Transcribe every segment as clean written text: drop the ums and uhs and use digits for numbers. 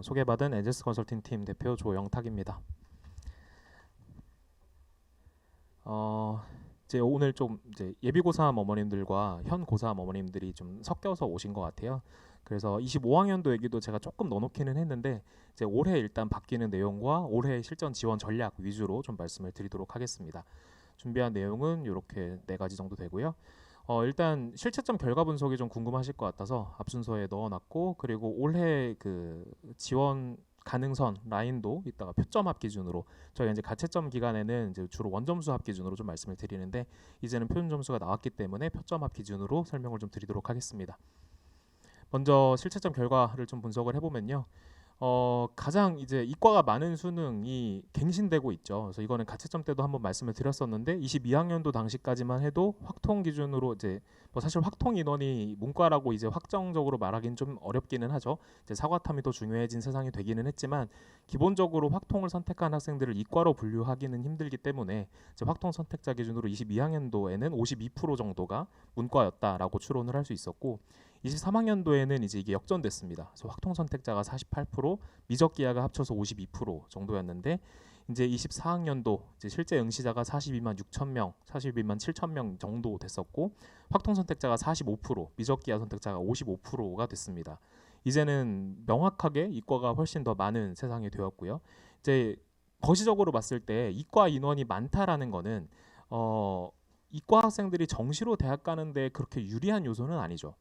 소개받은 에제스 컨설팅 팀 대표 조영탁입니다. 어, 이제 오늘 좀 이제 예비 고3 어머님들과 현 고3 어머님들이 좀 섞여서 오신 것 같아요. 그래서 25학년도 얘기도 제가 조금 넣어놓기는 했는데 이제 올해 일단 바뀌는 내용과 올해 실전 지원 전략 위주로 좀 말씀을 드리도록 하겠습니다. 준비한 내용은 이렇게 네 가지 정도 되고요. 일단 실채점 결과 분석이 좀 궁금하실 것 같아서 앞순서에 넣어놨고, 그리고 올해 그 지원 가능선 라인도 이따가 표점 합 기준으로, 저희가 이제 가채점 기간에는 이제 주로 원점수 합 기준으로 좀 말씀을 드리는데 이제는 표준 점수가 나왔기 때문에 표점 합 기준으로 설명을 좀 드리도록 하겠습니다. 먼저 실채점 결과를 좀 분석을 해보면요. 가장 이제 이과가 많은 수능이 갱신되고 있죠. 그래서 이거는 가채점 때도 한번 말씀을 드렸었는데 22학년도 당시까지만 해도 확통 기준으로 이제 뭐 사실 확통 인원이 문과라고 이제 확정적으로 말하기는 좀 어렵기는 하죠. 이제 사과탐이 더 중요해진 세상이 되기는 했지만 기본적으로 확통을 선택한 학생들을 이과로 분류하기는 힘들기 때문에 이제 확통 선택자 기준으로 22학년도에는 52% 정도가 문과였다라고 추론을 할 수 있었고, 23학년도에는 이제 이게 역전됐습니다. 그래서 확통 선택자가 48%, 미적 기하가 합쳐서 52% 정도였는데 이제 24학년도 이제 실제 응시자가 42만 6천 명, 42만 7천 명 정도 됐었고 확통 선택자가 45%, 미적 기하 선택자가 55%가 됐습니다. 이제는 명확하게 이과가 훨씬 더 많은 세상이 되었고요. 이제 거시적으로 봤을 때 이과 인원이 많다라는 거는 이과 학생들이 정시로 대학 가는데 그렇게 유리한 요소는 아니죠.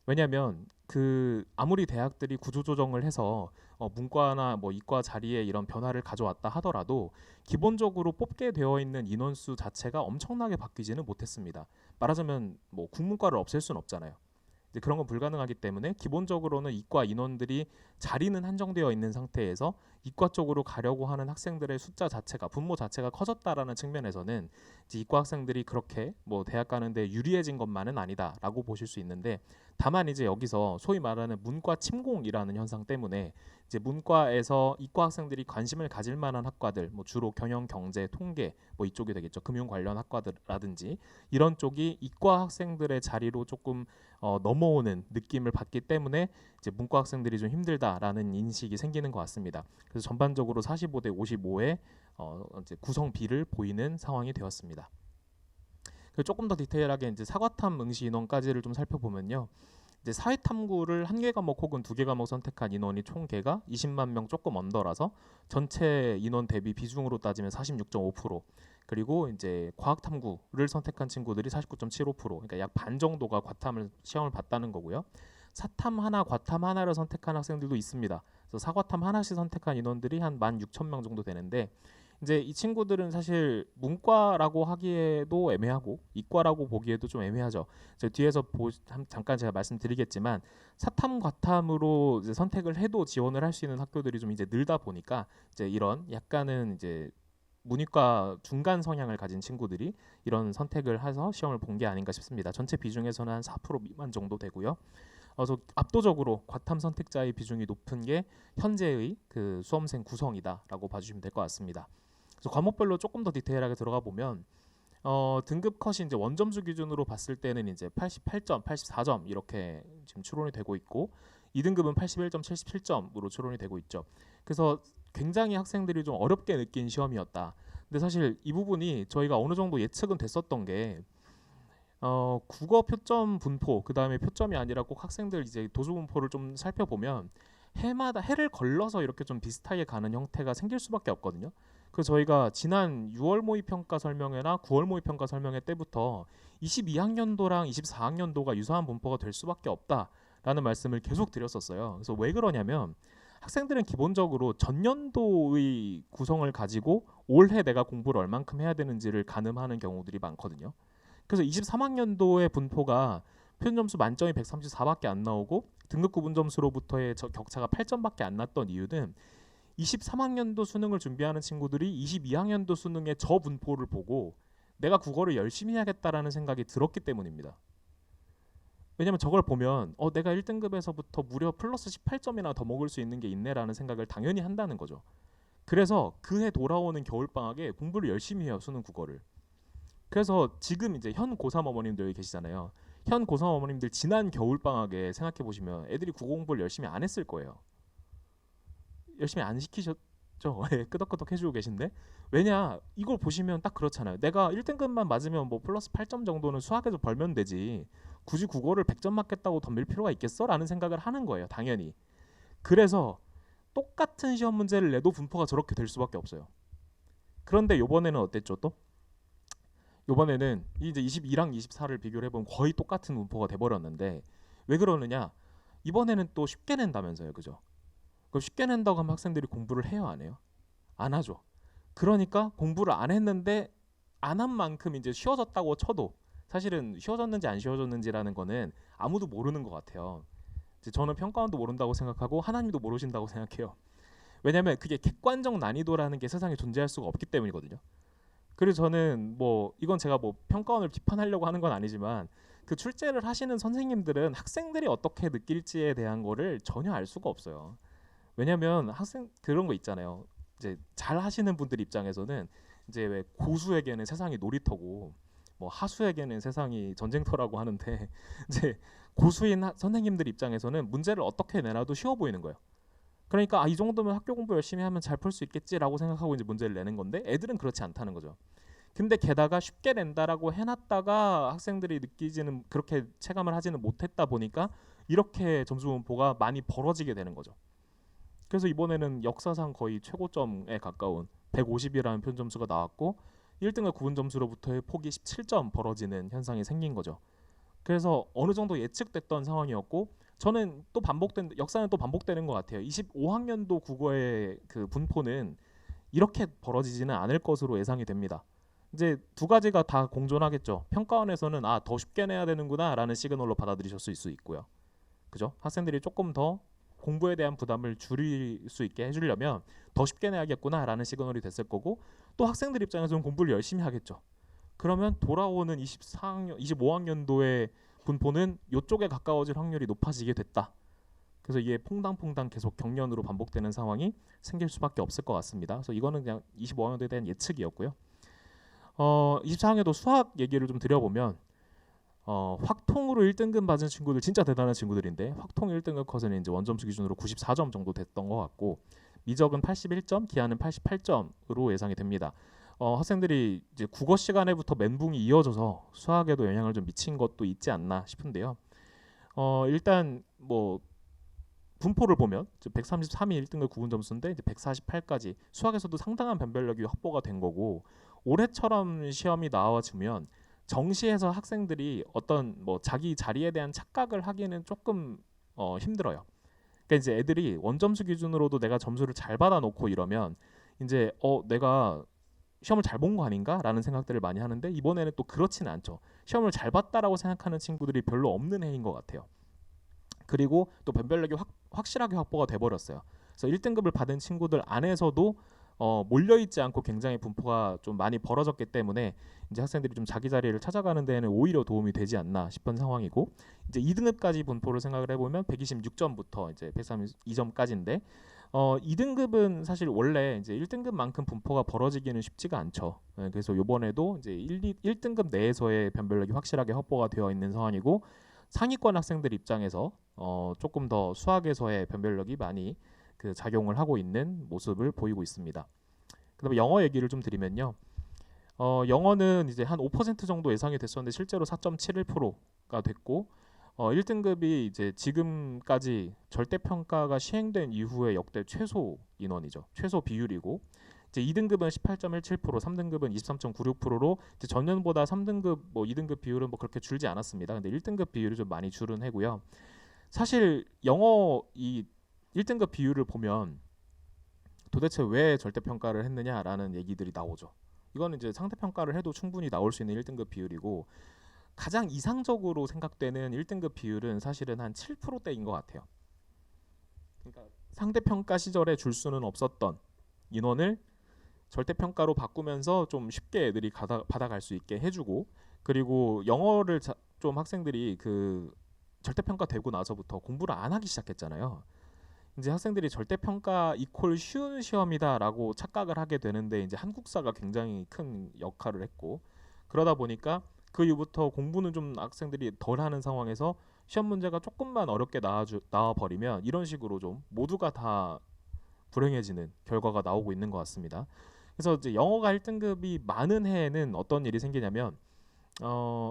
왜냐하면 그 아무리 대학들이 구조조정을 해서 문과나 뭐 이과 자리에 이런 변화를 가져왔다 하더라도 기본적으로 뽑게 되어 있는 인원수 자체가 엄청나게 바뀌지는 못했습니다. 말하자면 뭐 국문과를 없앨 수는 없잖아요. 이제 그런 건 불가능하기 때문에 기본적으로는 이과 인원들이 자리는 한정되어 있는 상태에서 이과 쪽으로 가려고 하는 학생들의 숫자 자체가, 분모 자체가 커졌다라는 측면에서는 이제 이과 학생들이 그렇게 뭐 대학 가는데 유리해진 것만은 아니다라고 보실 수 있는데, 다만 이제 여기서 소위 말하는 문과 침공이라는 현상 때문에 이제 문과에서 이과 학생들이 관심을 가질 만한 학과들, 뭐 주로 경영, 경제, 통계 뭐 이쪽이 되겠죠. 금융 관련 학과들라든지 이런 쪽이 이과 학생들의 자리로 조금 넘어오는 느낌을 받기 때문에 이제 문과 학생들이 좀 힘들다라는 인식이 생기는 것 같습니다. 그래서 전반적으로 45대 55의 이제 구성비를 보이는 상황이 되었습니다. 조금 더 디테일하게 이제 사과탐 응시 인원까지를 좀 살펴보면요. 이제 사회탐구를 한 개 과목 혹은 두 개 과목 선택한 인원이 총 개가 20만 명 조금 언더라서 전체 인원 대비 비중으로 따지면 46.5%, 그리고 이제 과학탐구를 선택한 친구들이 49.75%, 그러니까 약 반 정도가 과탐을 시험을 봤다는 거고요. 사탐 하나, 과탐 하나를 선택한 학생들도 있습니다. 그래서 사과탐 하나씩 선택한 인원들이 한 16,000명 정도 되는데 이제 이 친구들은 사실 문과라고 하기에도 애매하고 이과라고 보기에도 좀 애매하죠. 저 뒤에서 잠깐 제가 말씀드리겠지만 사탐 과탐으로 이제 선택을 해도 지원을 할 수 있는 학교들이 좀 이제 늘다 보니까 이제 이런 약간은 이제 문이과 중간 성향을 가진 친구들이 이런 선택을 해서 시험을 본 게 아닌가 싶습니다. 전체 비중에서는 한 4% 미만 정도 되고요. 그래서 압도적으로 과탐 선택자의 비중이 높은 게 현재의 그 수험생 구성이다라고 봐주시면 될 것 같습니다. 그래서 과목별로 조금 더 디테일하게 들어가 보면 등급 컷이 이제 원점수 기준으로 봤을 때는 이제 88점, 84점 이렇게 지금 추론이 되고 있고 2등급은 81점, 77점으로 추론이 되고 있죠. 그래서 굉장히 학생들이 좀 어렵게 느낀 시험이었다. 근데 사실 이 부분이 저희가 어느 정도 예측은 됐었던 게 국어 표점 분포, 그 다음에 표점이 아니라 꼭 학생들 이제 도수 분포를 좀 살펴보면 해마다 해를 걸러서 이렇게 좀 비슷하게 가는 형태가 생길 수밖에 없거든요. 그래서 저희가 지난 6월 모의 평가 설명회나 9월 모의 평가 설명회 때부터 22학년도랑 24학년도가 유사한 분포가 될 수밖에 없다라는 말씀을 계속 드렸었어요. 그래서 왜 그러냐면 학생들은 기본적으로 전년도의 구성을 가지고 올해 내가 공부를 얼만큼 해야 되는지를 가늠하는 경우들이 많거든요. 그래서 23학년도의 분포가 표준 점수 만점이 134밖에 안 나오고 등급 구분 점수로부터의 격차가 8점밖에 안 났던 이유는 23학년도 수능을 준비하는 친구들이 22학년도 수능의 저 분포를 보고 내가 국어를 열심히 해야겠다라는 생각이 들었기 때문입니다. 왜냐면 저걸 보면 내가 1등급에서부터 무려 플러스 18점이나 더 먹을 수 있는 게 있네라는 생각을 당연히 한다는 거죠. 그래서 그해 돌아오는 겨울방학에 공부를 열심히 해요, 수능 국어를. 그래서 지금 이제 현 고3 어머님들 계시잖아요. 현 고3 어머님들 지난 겨울방학에 생각해 보시면 애들이 국어 공부를 열심히 안 했을 거예요. 열심히 안 시키셨죠? 예, 끄덕끄덕 해주고 계신데 왜냐 이걸 보시면 딱 그렇잖아요. 내가 1등급만 맞으면 뭐 플러스 8점 정도는 수학에서 벌면 되지 굳이 국어를 100점 맞겠다고 덤빌 필요가 있겠어? 라는 생각을 하는 거예요. 당연히. 그래서 똑같은 시험 문제를 내도 분포가 저렇게 될 수밖에 없어요. 그런데 요번에는 어땠죠 또? 요번에는 이제 22랑 24를 비교를 해보면 거의 똑같은 분포가 돼버렸는데 왜 그러느냐? 이번에는 또 쉽게 낸다면서요, 그죠? 그럼 쉽게 낸다고 하면 학생들이 공부를 해요, 안 해요? 안 하죠. 그러니까 공부를 안 했는데 안 한 만큼 이제 쉬워졌다고 쳐도 사실은 쉬워졌는지 안 쉬워졌는지라는 거는 아무도 모르는 것 같아요. 이제 저는 평가원도 모른다고 생각하고 하나님도 모르신다고 생각해요. 왜냐하면 그게 객관적 난이도라는 게 세상에 존재할 수가 없기 때문이거든요. 그래서 저는 뭐 이건 제가 뭐 평가원을 비판하려고 하는 건 아니지만 그 출제를 하시는 선생님들은 학생들이 어떻게 느낄지에 대한 거를 전혀 알 수가 없어요. 왜냐면 학생 그런 거 있잖아요. 이제 잘 하시는 분들 입장에서는 이제 왜 고수에게는 세상이 놀이터고 뭐 하수에게는 세상이 전쟁터라고 하는데 이제 고수인 선생님들 입장에서는 문제를 어떻게 내놔도 쉬워 보이는 거예요. 그러니까 이 정도면 학교 공부 열심히 하면 잘 풀 수 있겠지라고 생각하고 이제 문제를 내는 건데 애들은 그렇지 않다는 거죠. 근데 게다가 쉽게 낸다라고 해놨다가 학생들이 느끼지는 그렇게 체감을 하지는 못했다 보니까 이렇게 점수 분포가 많이 벌어지게 되는 거죠. 그래서 이번에는 역사상 거의 최고점에 가까운 150이라는 표준 점수가 나왔고 1등과 9분 점수로부터의 폭이 17점 벌어지는 현상이 생긴 거죠. 그래서 어느 정도 예측됐던 상황이었고 저는 또 반복된 역사는 또 반복되는 것 같아요. 25학년도 국어의 그 분포는 이렇게 벌어지지는 않을 것으로 예상이 됩니다. 이제 두 가지가 다 공존하겠죠. 평가원에서는 더 쉽게 내야 되는구나라는 시그널로 받아들이셨을 수 있고요. 그죠? 학생들이 조금 더 공부에 대한 부담을 줄일 수 있게 해주려면 더 쉽게 내야겠구나라는 시그널이 됐을 거고 또 학생들 입장에서는 공부를 열심히 하겠죠. 그러면 돌아오는 24학년, 25학년도의 분포는 이쪽에 가까워질 확률이 높아지게 됐다. 그래서 이게 퐁당퐁당 계속 경련으로 반복되는 상황이 생길 수밖에 없을 것 같습니다. 그래서 이거는 그냥 25학년도에 대한 예측이었고요. 24학년도 수학 얘기를 좀 드려보면 확통으로 1등급 받은 친구들 진짜 대단한 친구들인데 확통 1등급 컷은 이제 원점수 기준으로 94점 정도 됐던 것 같고 미적은 81점, 기하는 88점으로 예상이 됩니다. 학생들이 이제 국어 시간에부터 멘붕이 이어져서 수학에도 영향을 좀 미친 것도 있지 않나 싶은데요. 일단 뭐 분포를 보면 133이 1등급 구분 점수인데 이제 148까지 수학에서도 상당한 변별력이 확보가 된 거고 올해처럼 시험이 나와주면 정시에서 학생들이 어떤 뭐 자기 자리에 대한 착각을 하기는 조금 힘들어요. 그러니까 이제 애들이 원점수 기준으로도 내가 점수를 잘 받아놓고 이러면 이제 내가 시험을 잘 본 거 아닌가라는 생각들을 많이 하는데 이번에는 또 그렇지는 않죠. 시험을 잘 봤다라고 생각하는 친구들이 별로 없는 해인 것 같아요. 그리고 또 변별력이 확실하게 확보가 돼버렸어요. 그래서 1등급을 받은 친구들 안에서도 몰려있지 않고 굉장히 분포가 좀 많이 벌어졌기 때문에 이제 학생들이 좀 자기 자리를 찾아가는 데에는 오히려 도움이 되지 않나 싶은 상황이고 이제 2등급까지 분포를 생각을 해보면 126점부터 이제 132점까지인데 2등급은 사실 원래 이제 1등급만큼 분포가 벌어지기는 쉽지가 않죠. 그래서 이번에도 이제 1등급 내에서의 변별력이 확실하게 확보가 되어 있는 상황이고 상위권 학생들 입장에서 조금 더 수학에서의 변별력이 많이 그 작용을 하고 있는 모습을 보이고 있습니다. 그다음에 영어 얘기를 좀 드리면요. 영어는 이제 한 5% 정도 예상이 됐었는데 실제로 4.71%가 됐고 1등급이 이제 지금까지 절대평가가 시행된 이후에 역대 최소 인원이죠. 최소 비율이고 이제 2등급은 18.17%, 3등급은 23.96%로 이제 전년보다 3등급 뭐 2등급 비율은 뭐 그렇게 줄지 않았습니다. 근데 1등급 비율이 좀 많이 줄은 해고요. 사실 영어 이 1등급 비율을 보면 도대체 왜 절대평가를 했느냐라는 얘기들이 나오죠. 이거는 이제 상대평가를 해도 충분히 나올 수 있는 1등급 비율이고 가장 이상적으로 생각되는 1등급 비율은 사실은 한 7%대인 것 같아요. 그러니까 상대평가 시절에 줄 수는 없었던 인원을 절대평가로 바꾸면서 좀 쉽게 애들이 받아갈 수 있게 해주고 그리고 영어를 좀 학생들이 그 절대평가 되고 나서부터 공부를 안 하기 시작했잖아요. 이제 학생들이 절대평가 이퀄 쉬운 시험이다라고 착각을 하게 되는데 이제 한국사가 굉장히 큰 역할을 했고 그러다 보니까 그 이후부터 공부는 좀 학생들이 덜 하는 상황에서 시험 문제가 조금만 어렵게 나와 버리면 이런 식으로 좀 모두가 다 불행해지는 결과가 나오고 있는 것 같습니다. 그래서 이제 영어가 1등급이 많은 해에는 어떤 일이 생기냐면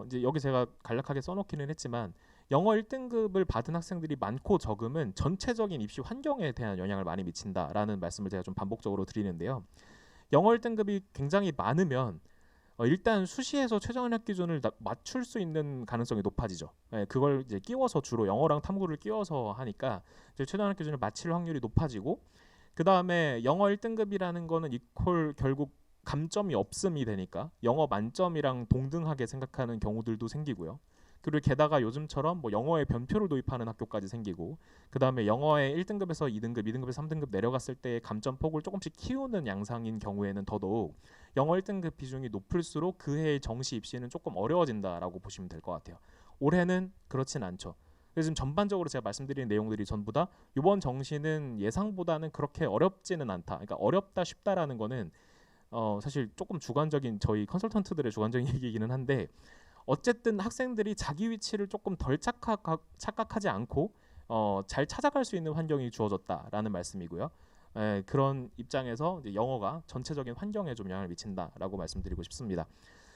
이제 여기 제가 간략하게 써놓기는 했지만 영어 1등급을 받은 학생들이 많고 적음은 전체적인 입시 환경에 대한 영향을 많이 미친다라는 말씀을 제가 좀 반복적으로 드리는데요. 영어 1등급이 굉장히 많으면 일단 수시에서 최저 학력 기준을 맞출 수 있는 가능성이 높아지죠. 예, 그걸 이제 끼워서 주로 영어랑 탐구를 끼워서 하니까 이제 최저 학력 기준을 맞출 확률이 높아지고 그 다음에 영어 1등급이라는 거는 이퀄 결국 감점이 없음이 되니까 영어 만점이랑 동등하게 생각하는 경우들도 생기고요. 그리고 게다가 요즘처럼 뭐 영어에 변표를 도입하는 학교까지 생기고 그 다음에 영어의 1등급에서 2등급, 2등급에서 3등급 내려갔을 때 감점 폭을 조금씩 키우는 양상인 경우에는 더더욱 영어 1등급 비중이 높을수록 그 해의 정시 입시는 조금 어려워진다라고 보시면 될 것 같아요. 올해는 그렇진 않죠. 그래서 지금 전반적으로 제가 말씀드린 내용들이 전부 다 이번 정시는 예상보다는 그렇게 어렵지는 않다. 그러니까 어렵다 쉽다라는 거는 사실 조금 주관적인 저희 컨설턴트들의 주관적인 얘기이기는 한데 어쨌든 학생들이 자기 위치를 조금 덜 착각하지 않고 잘 찾아갈 수 있는 환경이 주어졌다라는 말씀이고요. 그런 입장에서 이제 영어가 전체적인 환경에 좀 영향을 미친다라고 말씀드리고 싶습니다.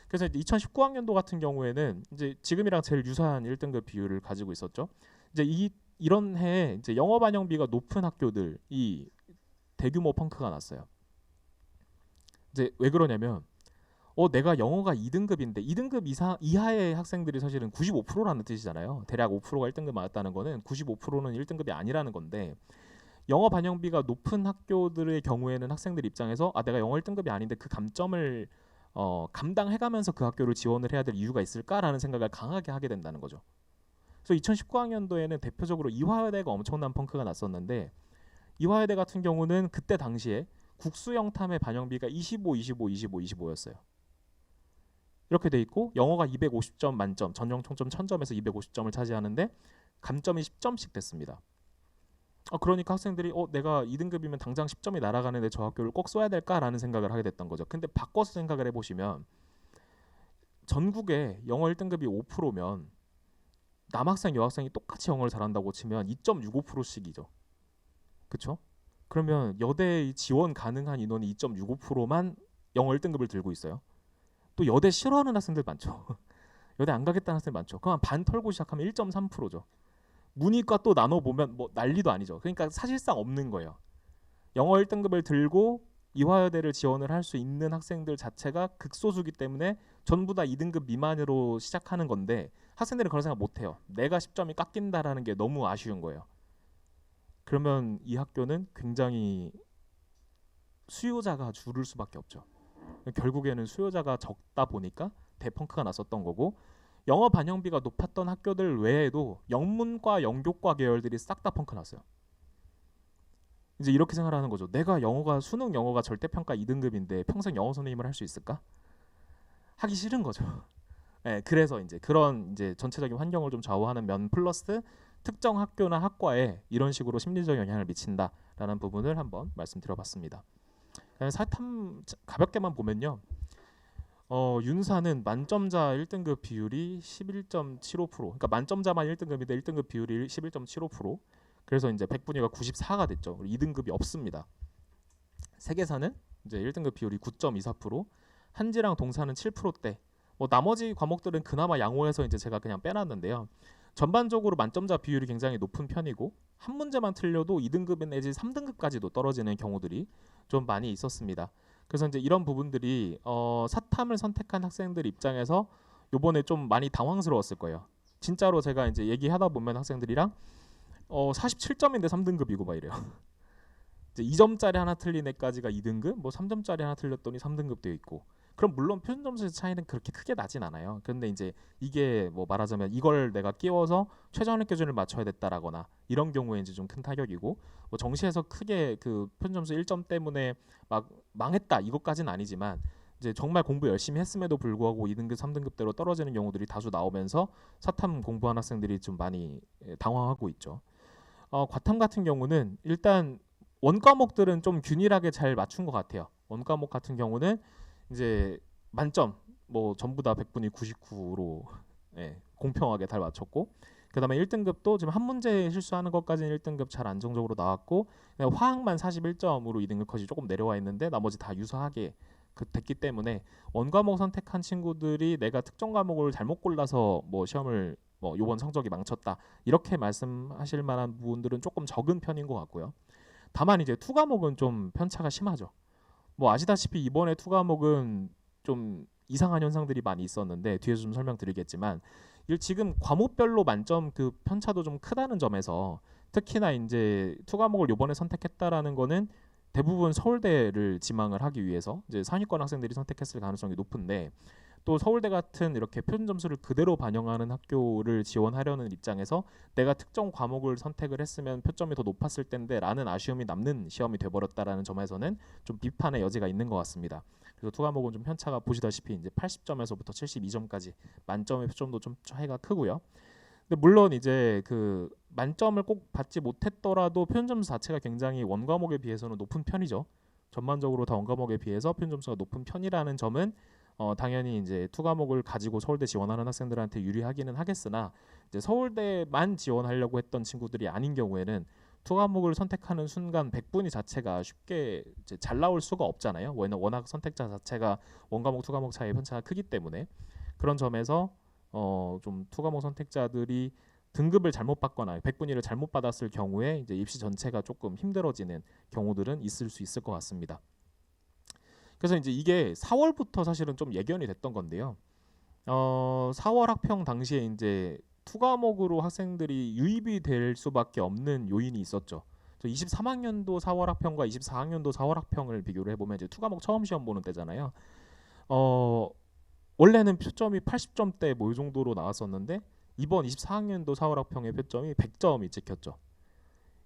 그래서 2019학년도 같은 경우에는 이제 지금이랑 제일 유사한 1등급 비율을 가지고 있었죠. 이제 이런 해에 이제 영어 반영비가 높은 학교들이 대규모 펑크가 났어요. 이제 왜 그러냐면 내가 영어가 2등급인데 2등급 이하의 학생들이 사실은 95%라는 뜻이잖아요. 대략 5%가 1등급 맞았다는 거는 95%는 1등급이 아니라는 건데 영어 반영비가 높은 학교들의 경우에는 학생들 입장에서 내가 영어 1등급이 아닌데 그 감점을 감당해가면서 그 학교를 지원을 해야 될 이유가 있을까라는 생각을 강하게 하게 된다는 거죠. 그래서 2019학년도에는 대표적으로 이화여대가 엄청난 펑크가 났었는데 이화여대 같은 경우는 그때 당시에 국수 영탐의 반영비가 25, 25, 25, 25였어요. 이렇게 돼 있고 영어가 250점 만점, 전형 총점 1000점에서 250점을 차지하는데 감점이 10점씩 됐습니다. 그러니까 학생들이 내가 2등급이면 당장 10점이 날아가는데 저 학교를 꼭 써야 될까라는 생각을 하게 됐던 거죠. 근데 바꿔서 생각을 해보시면 전국에 영어 1등급이 5%면 남학생 여학생이 똑같이 영어를 잘한다고 치면 2.65%씩이죠. 그쵸? 그러면 여대 지원 가능한 인원이 2.65%만 영어 1등급을 들고 있어요. 또 여대 싫어하는 학생들 많죠. 여대 안 가겠다는 학생들 많죠. 그럼 반 털고 시작하면 1.3%죠. 문이과 또 나눠보면 뭐 난리도 아니죠. 그러니까 사실상 없는 거예요. 영어 1등급을 들고 이화여대를 지원을 할 수 있는 학생들 자체가 극소수기 때문에 전부 다 2등급 미만으로 시작하는 건데 학생들은 그런 생각 못해요. 내가 10점이 깎인다라는 게 너무 아쉬운 거예요. 그러면 이 학교는 굉장히 수요자가 줄을 수밖에 없죠. 결국에는 수요자가 적다 보니까 대펑크가 났었던 거고 영어 반영비가 높았던 학교들 외에도 영문과 영교과 계열들이 싹 다 펑크 났어요. 이제 이렇게 생각하는 거죠. 내가 수능 영어가 절대평가 2등급인데 평생 영어 선생님을 할 수 있을까? 하기 싫은 거죠. 네, 그래서 이제 그런 이제 전체적인 환경을 좀 좌우하는 면 플러스 특정 학교나 학과에 이런 식으로 심리적 영향을 미친다라는 부분을 한번 말씀드려봤습니다. 사탐 가볍게만 보면요. 윤사는 만점자 1등급 비율이 11.75%. 그러니까 만점자만 1등급인데 1등급 비율이 11.75%. 그래서 이제 100분위가 94가 됐죠. 2등급이 없습니다. 세계사는 이제 1등급 비율이 9.24%, 한지랑 동사는 7%대. 나머지 과목들은 그나마 양호해서 이제 제가 그냥 빼놨는데요. 전반적으로 만점자 비율이 굉장히 높은 편이고 한 문제만 틀려도 2등급 내지 3등급까지도 떨어지는 경우들이 좀 많이 있었습니다. 그래서 이제 이런 부분들이 사탐을 선택한 학생들 입장에서 요번에 좀 많이 당황스러웠을 거예요. 진짜로 제가 이제 얘기하다 보면 학생들이랑 47점인데 3등급이고 막 이래요. 이제 2점짜리 하나 틀린 애까지가 2등급, 뭐 3점짜리 하나 틀렸더니 3등급 되어 있고. 그럼 물론 표준 점수의 차이는 그렇게 크게 나진 않아요. 그런데 이제 이게 뭐 말하자면 이걸 내가 끼워서 최저 학력 기준을 맞춰야 됐다라거나 이런 경우에 이제 좀 큰 타격이고 뭐 정시에서 크게 그 표준 점수 1점 때문에 막 망했다 이것까지는 아니지만 이제 정말 공부 열심히 했음에도 불구하고 2등급, 3등급대로 떨어지는 경우들이 다수 나오면서 사탐 공부한 학생들이 좀 많이 당황하고 있죠. 과탐 같은 경우는 일단 원과목들은 좀 균일하게 잘 맞춘 것 같아요. 원과목 같은 경우는 이제 만점 뭐 전부 다 100분이 99로 공평하게 잘 맞췄고 그다음에 1등급도 지금 한 문제 실수하는 것까지는 1등급 잘 안정적으로 나왔고, 화학만 41점으로 2등급 컷이 조금 내려와 있는데 나머지 다 유사하게 됐기 때문에 원과목 선택한 친구들이 내가 특정 과목을 잘못 골라서 뭐 시험을 뭐 요번 성적이 망쳤다 이렇게 말씀하실 만한 부분들은 조금 적은 편인 것 같고요. 다만 이제 투 과목은 좀 편차가 심하죠. 뭐 아시다시피 이번에 투 과목은 좀 이상한 현상들이 많이 있었는데 뒤에서 좀 설명드리겠지만, 지금 과목별로 만점 그 편차도 좀 크다는 점에서 특히나 이제 투 과목을 요번에 선택했다라는 거는 대부분 서울대를 지망을 하기 위해서 이제 상위권 학생들이 선택했을 가능성이 높은데, 또 서울대 같은 이렇게 표준 점수를 그대로 반영하는 학교를 지원하려는 입장에서 내가 특정 과목을 선택을 했으면 표점이 더 높았을 텐데 라는 아쉬움이 남는 시험이 돼버렸다라는 점에서는 좀 비판의 여지가 있는 것 같습니다. 그래서 투 과목은 좀 편차가 보시다시피 이제 80점에서부터 72점까지 만점의 표점도 좀 차이가 크고요. 근데 물론 이제 그 만점을 꼭 받지 못했더라도 표준 점수 자체가 굉장히 원 과목에 비해서는 높은 편이죠. 전반적으로 다 원 과목에 비해서 표준 점수가 높은 편이라는 점은 당연히 이제 투 과목을 가지고 서울대 지원하는 학생들한테 유리하기는 하겠으나, 이제 서울대만 지원하려고 했던 친구들이 아닌 경우에는 투 과목을 선택하는 순간 100분위 자체가 쉽게 이제 잘 나올 수가 없잖아요. 워낙 선택자 자체가 원 과목 투 과목 차이 편차가 크기 때문에, 그런 점에서 좀 투 과목 선택자들이 등급을 잘못 받거나 100분위를 잘못 받았을 경우에 이제 입시 전체가 조금 힘들어지는 경우들은 있을 수 있을 것 같습니다. 그래서 이제 이게 4월부터 사실은 좀 예견이 됐던 건데요. 4월 학평 당시에 이제 투 과목으로 학생들이 유입이 될 수밖에 없는 요인이 있었죠. 23학년도 4월 학평과 24학년도 4월 학평을 비교를 해보면 이제 투 과목 처음 시험 보는 때잖아요. 원래는 표점이 80점대 뭐 이 정도로 나왔었는데 이번 24학년도 4월 학평의 표점이 100점이 찍혔죠.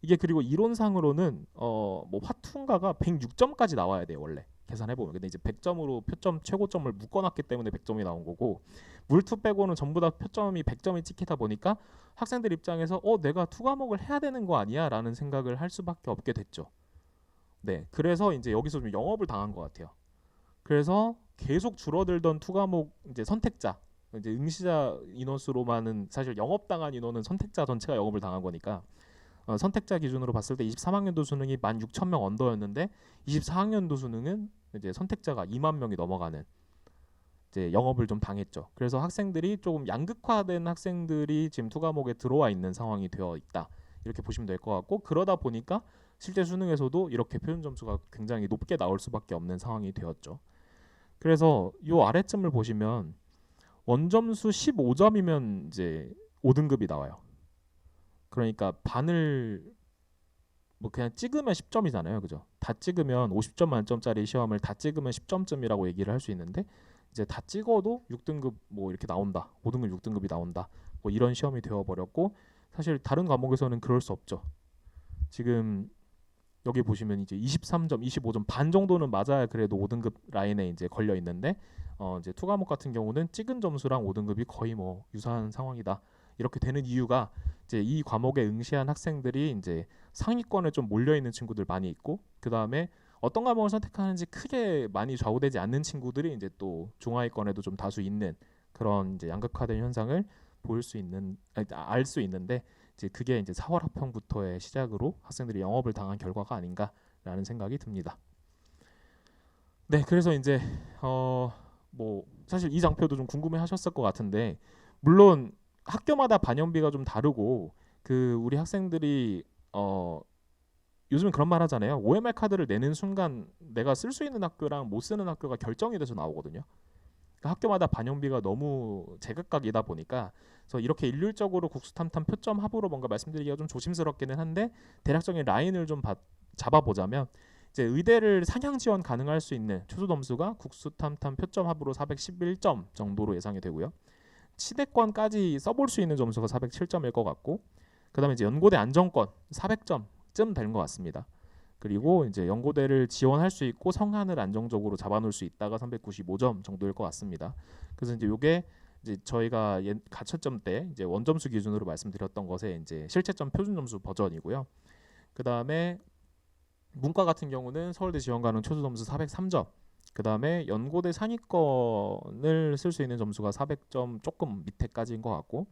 이게 그리고 이론상으로는 뭐 화투인가가 106점까지 나와야 돼요 원래. 계산해보면. 근데 이제 100점으로 표점 최고점을 묶어놨기 때문에 100점이 나온 거고, 물투 빼고는 전부 다 표점이 100점이 찍히다 보니까 학생들 입장에서 내가 투 과목을 해야 되는 거 아니야? 라는 생각을 할 수밖에 없게 됐죠. 네, 그래서 이제 여기서 좀 영업을 당한 것 같아요. 그래서 계속 줄어들던 투 과목 이제 선택자, 이제 응시자 인원수로만은 사실 영업당한 인원은 선택자 전체가 영업을 당한 거니까, 선택자 기준으로 봤을 때 23학년도 수능이 16,000명 언더였는데 24학년도 수능은 이제 선택자가 2만 명이 넘어가는 이제 영업을 좀 당했죠. 그래서 학생들이 조금 양극화된 학생들이 지금 투 과목에 들어와 있는 상황이 되어 있다. 이렇게 보시면 될 것 같고, 그러다 보니까 실제 수능에서도 이렇게 표준 점수가 굉장히 높게 나올 수밖에 없는 상황이 되었죠. 그래서 이 아래쯤을 보시면 원점수 15점이면 이제 5등급이 나와요. 그러니까 반을 뭐 그냥 찍으면 10점이잖아요. 그죠? 다 찍으면 50점 만점짜리 시험을 다 찍으면 10점쯤이라고 얘기를 할 수 있는데, 이제 다 찍어도 6등급 뭐 이렇게 나온다. 5등급 6등급이 나온다. 뭐 이런 시험이 되어 버렸고, 사실 다른 과목에서는 그럴 수 없죠. 지금 여기 보시면 이제 23점, 25점 반 정도는 맞아야 그래도 5등급 라인에 이제 걸려 있는데, 이제 투 과목 같은 경우는 찍은 점수랑 5등급이 거의 뭐 유사한 상황이다. 이렇게 되는 이유가 이제 이 과목에 응시한 학생들이 이제 상위권에 좀 몰려 있는 친구들 많이 있고, 그 다음에 어떤 과목을 선택하는지 크게 많이 좌우되지 않는 친구들이 이제 또 중하위권에도 좀 다수 있는 그런 이제 양극화된 현상을 보일 수 있는, 알 수 있는데, 이제 그게 이제 4월 학평부터의 시작으로 학생들이 영업을 당한 결과가 아닌가라는 생각이 듭니다. 네, 그래서 이제 뭐 사실 이 장표도 좀 궁금해하셨을 것 같은데, 물론 학교마다 반영비가 좀 다르고, 그 우리 학생들이 요즘은 그런 말 하잖아요. OMR 카드를 내는 순간 내가 쓸 수 있는 학교랑 못 쓰는 학교가 결정이 돼서 나오거든요. 그러니까 학교마다 반영비가 너무 제각각이다 보니까, 그래서 이렇게 일률적으로 국수탐탐 표점 합으로 뭔가 말씀드리기가 좀 조심스럽기는 한데, 대략적인 라인을 좀 잡아보자면 이제 의대를 상향 지원 가능할 수 있는 최소 점수가 국수탐탐 표점 합으로 411점 정도로 예상이 되고요. 치대권까지 써볼 수 있는 점수가 407점일 것 같고, 그 다음에 이제 연고대 안정권 400점쯤 되는 것 같습니다. 그리고 이제 연고대를 지원할 수 있고 성한을 안정적으로 잡아놓을 수 있다가 395점 정도일 것 같습니다. 그래서 이제 요게 이제 저희가 가채점 때 이제 원점수 기준으로 말씀드렸던 것의 이제 실채점 표준점수 버전이고요. 그 다음에 문과 같은 경우는 서울대 지원 가능 최소 점수 403점. 그 다음에 연고대 상위권을 쓸 수 있는 점수가 400점 조금 밑에까지인 것 같고,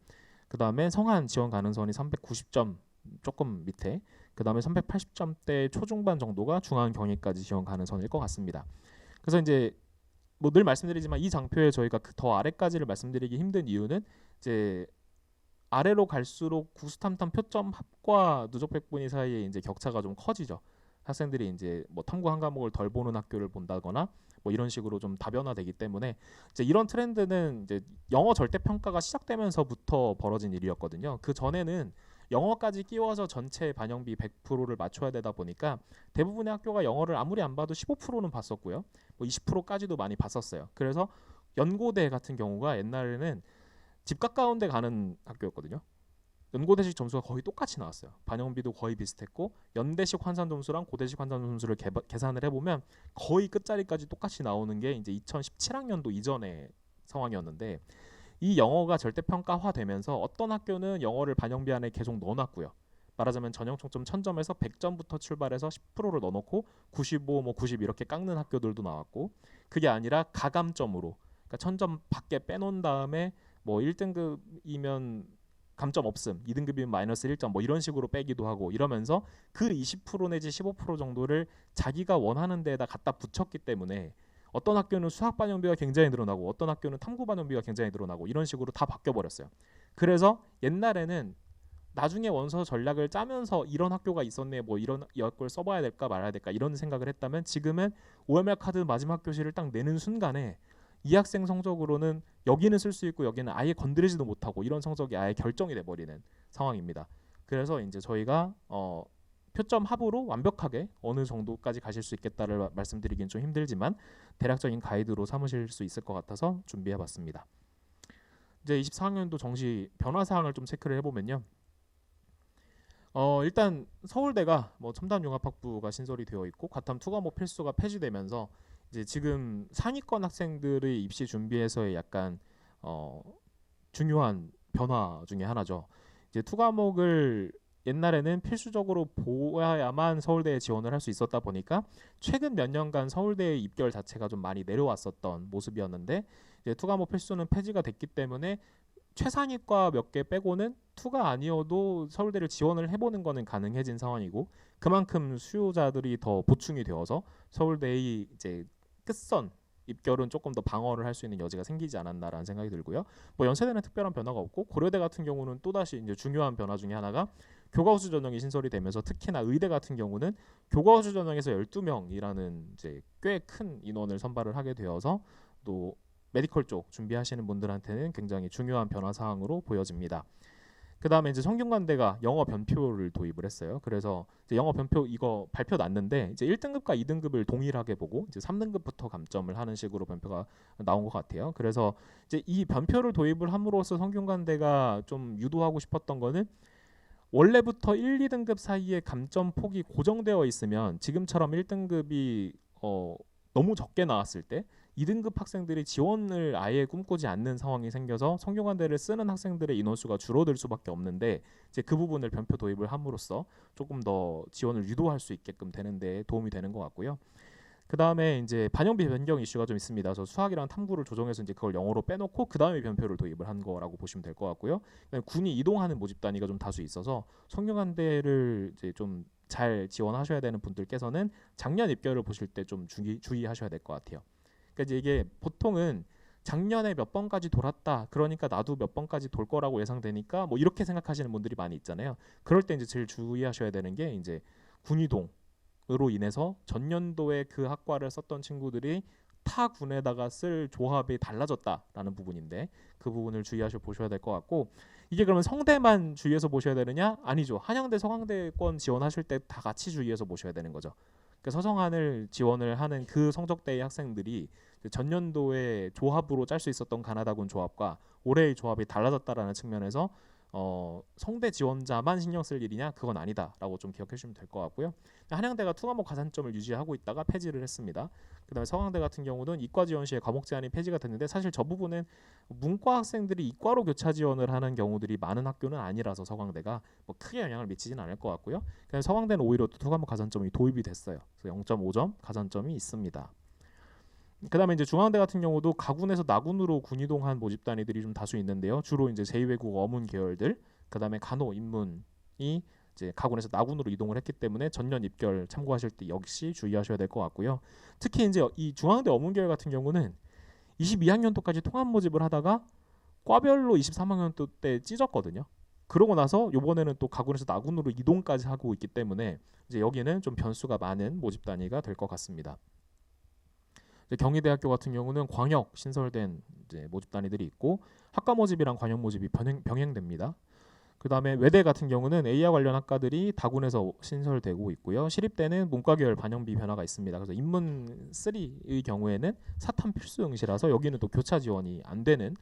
그 다음에 성한 지원 가능성이 390점 조금 밑에, 그 다음에 380점대 초중반 정도가 중앙 경위까지 지원 가능성일 것 같습니다. 그래서 이제 뭐 늘 말씀드리지만 이 장표에 저희가 그 더 아래까지를 말씀드리기 힘든 이유는 이제 아래로 갈수록 구수탐탐 표점 합과 누적 백분위 사이에 이제 격차가 좀 커지죠. 학생들이 이제 뭐 탐구 한 과목을 덜 보는 학교를 본다거나 뭐 이런 식으로 좀 다변화되기 때문에 이제 이런 트렌드는 이제 영어 절대 평가가 시작되면서부터 벌어진 일이었거든요. 그 전에는 영어까지 끼워서 전체 반영비 100%를 맞춰야 되다 보니까 대부분의 학교가 영어를 아무리 안 봐도 15%는 봤었고요. 뭐 20%까지도 많이 봤었어요. 그래서 연고대 같은 경우가 옛날에는 집 가까운 데 가는 학교였거든요. 연고대식 점수가 거의 똑같이 나왔어요. 반영비도 거의 비슷했고 연대식 환산 점수랑 고대식 환산 점수를 계산을 해보면 거의 끝자리까지 똑같이 나오는 게 이제 2017학년도 이전의 상황이었는데, 이 영어가 절대평가화되면서 어떤 학교는 영어를 반영비 안에 계속 넣어놨고요. 말하자면 전형 총점 1000점에서 100점부터 출발해서 10%를 넣어놓고 95, 뭐 90 이렇게 깎는 학교들도 나왔고, 그게 아니라 가감점으로, 그러니까 1000점 밖에 빼놓은 다음에 뭐 1등급이면 감점 없음, 2등급이면 마이너스 1점 뭐 이런 식으로 빼기도 하고, 이러면서 그 20% 내지 15% 정도를 자기가 원하는 데에다 갖다 붙였기 때문에 어떤 학교는 수학 반영비가 굉장히 늘어나고 어떤 학교는 탐구 반영비가 굉장히 늘어나고 이런 식으로 다 바뀌어 버렸어요. 그래서 옛날에는 나중에 원서 전략을 짜면서 이런 학교가 있었네, 뭐 이런 걸 써봐야 될까 말아야 될까 이런 생각을 했다면, 지금은 OMR 카드 마지막 교시를 딱 내는 순간에 이 학생 성적으로는 여기는 쓸 수 있고 여기는 아예 건드리지도 못하고 이런 성적이 아예 결정이 돼버리는 상황입니다. 그래서 이제 저희가 표점 합으로 완벽하게 어느 정도까지 가실 수 있겠다를 말씀드리긴 좀 힘들지만 대략적인 가이드로 삼으실 수 있을 것 같아서 준비해봤습니다. 이제 24학년도 정시 변화 사항을 좀 체크를 해보면요. 일단 서울대가 뭐 첨단융합학부가 신설이 되어 있고 과탐 투과목 필수가 폐지되면서 이제 지금 상위권 학생들의 입시 준비에서의 약간 중요한 변화 중에 하나죠. 이제 투과목을 옛날에는 필수적으로 보아야만 서울대에 지원을 할 수 있었다 보니까 최근 몇 년간 서울대의 입결 자체가 좀 많이 내려왔었던 모습이었는데, 이제 투과목 필수는 폐지가 됐기 때문에 최상위과 몇 개 빼고는 투가 아니어도 서울대를 지원을 해보는 거는 가능해진 상황이고, 그만큼 수요자들이 더 보충이 되어서 서울대의 이제 끝선 입결은 조금 더 방어를 할 수 있는 여지가 생기지 않았나라는 생각이 들고요. 뭐 연세대는 특별한 변화가 없고, 고려대 같은 경우는 또다시 이제 중요한 변화 중에 하나가 교과우수 전형이 신설이 되면서, 특히나 의대 같은 경우는 교과우수 전형에서 12명이라는 이제 꽤 큰 인원을 선발을 하게 되어서 또 메디컬 쪽 준비하시는 분들한테는 굉장히 중요한 변화 사항으로 보여집니다. 그 다음에 이제 성균관대가 영어 변표를 도입을 했어요. 그래서 이제 영어 변표 이거 발표 났는데 이제 1등급과 2등급을 동일하게 보고 이제 3등급부터 감점을 하는 식으로 변표가 나온 것 같아요. 그래서 이제 이 변표를 도입을 함으로써 성균관대가 좀 유도하고 싶었던 거는, 원래부터 1, 2등급 사이에 감점 폭이 고정되어 있으면 지금처럼 1등급이 너무 적게 나왔을 때 2등급 학생들이 지원을 아예 꿈꾸지 않는 상황이 생겨서 성균관대를 쓰는 학생들의 인원수가 줄어들 수밖에 없는데, 이제 그 부분을 변표 도입을 함으로써 조금 더 지원을 유도할 수 있게끔 되는 데 도움이 되는 것 같고요. 그 다음에 이제 반영비 변경 이슈가 좀 있습니다. 그래서 수학이랑 탐구를 조정해서 이제 그걸 영어로 빼놓고 그 다음에 변표를 도입을 한 거라고 보시면 될 것 같고요. 군이 이동하는 모집 단위가 좀 다수 있어서 성균관대를 이제 좀 잘 지원하셔야 되는 분들께서는 작년 입결을 보실 때 좀 주의하셔야 될 것 같아요. 그러니까 이제 이게 보통은 작년에 몇 번까지 돌았다, 그러니까 나도 몇 번까지 돌 거라고 예상되니까 뭐 이렇게 생각하시는 분들이 많이 있잖아요. 그럴 때 이제 제일 주의하셔야 되는 게 이제 군이동 으로 인해서 전년도에 그 학과를 썼던 친구들이 타 군에다가 쓸 조합이 달라졌다라는 부분인데, 그 부분을 주의하셔 보셔야 될 것 같고, 이게 그러면 성대만 주의해서 보셔야 되느냐? 아니죠. 한양대 서강대권 지원하실 때 다 같이 주의해서 보셔야 되는 거죠. 그러니까 서성한을 지원을 하는 그 성적대의 학생들이 전년도에 조합으로 짤 수 있었던 가나다군 조합과 올해의 조합이 달라졌다라는 측면에서 성대 지원자만 신경 쓸 일이냐? 그건 아니다라고 좀 기억해 주시면 될 것 같고요. 한양대가 투과목 가산점을 유지하고 있다가 폐지를 했습니다. 그다음에 서강대 같은 경우는 이과 지원 시에 과목 제한이 폐지가 됐는데, 사실 저 부분은 문과 학생들이 이과로 교차 지원을 하는 경우들이 많은 학교는 아니라서 서강대가 뭐 크게 영향을 미치진 않을 것 같고요. 그냥 서강대는 오히려 또 투과목 가산점이 도입이 됐어요. 그래서 0.5점 가산점이 있습니다. 그다음에 이제 중앙대 같은 경우도 가군에서 나군으로 군이동한 모집 단위들이 좀 다수 있는데요. 주로 이제 제2외국어 어문 계열들, 그다음에 간호, 인문이 이제 가군에서 나군으로 이동을 했기 때문에 전년 입결 참고하실 때 역시 주의하셔야 될 것 같고요. 특히 이제 이 중앙대 어문 계열 같은 경우는 22학년도까지 통합 모집을 하다가 과별로 23학년도 때 찢었거든요. 그러고 나서 이번에는 또 가군에서 나군으로 이동까지 하고 있기 때문에 이제 여기는 좀 변수가 많은 모집 단위가 될 것 같습니다. 경희대학교 같은 경우는 광역 신설된 이제 모집 단위들이 있고 학과 모집이랑 광역 모집이 병행됩니다. 그 다음에 외대 같은 경우는 A와 관련 학과들이 다군에서 신설되고 있고요. 시립대는 문과 계열 반영비 변화가 있습니다. 그래서 인문 3의 경우에는 사탐 필수 응시라서 여기는 또 교차 지원이 안 되는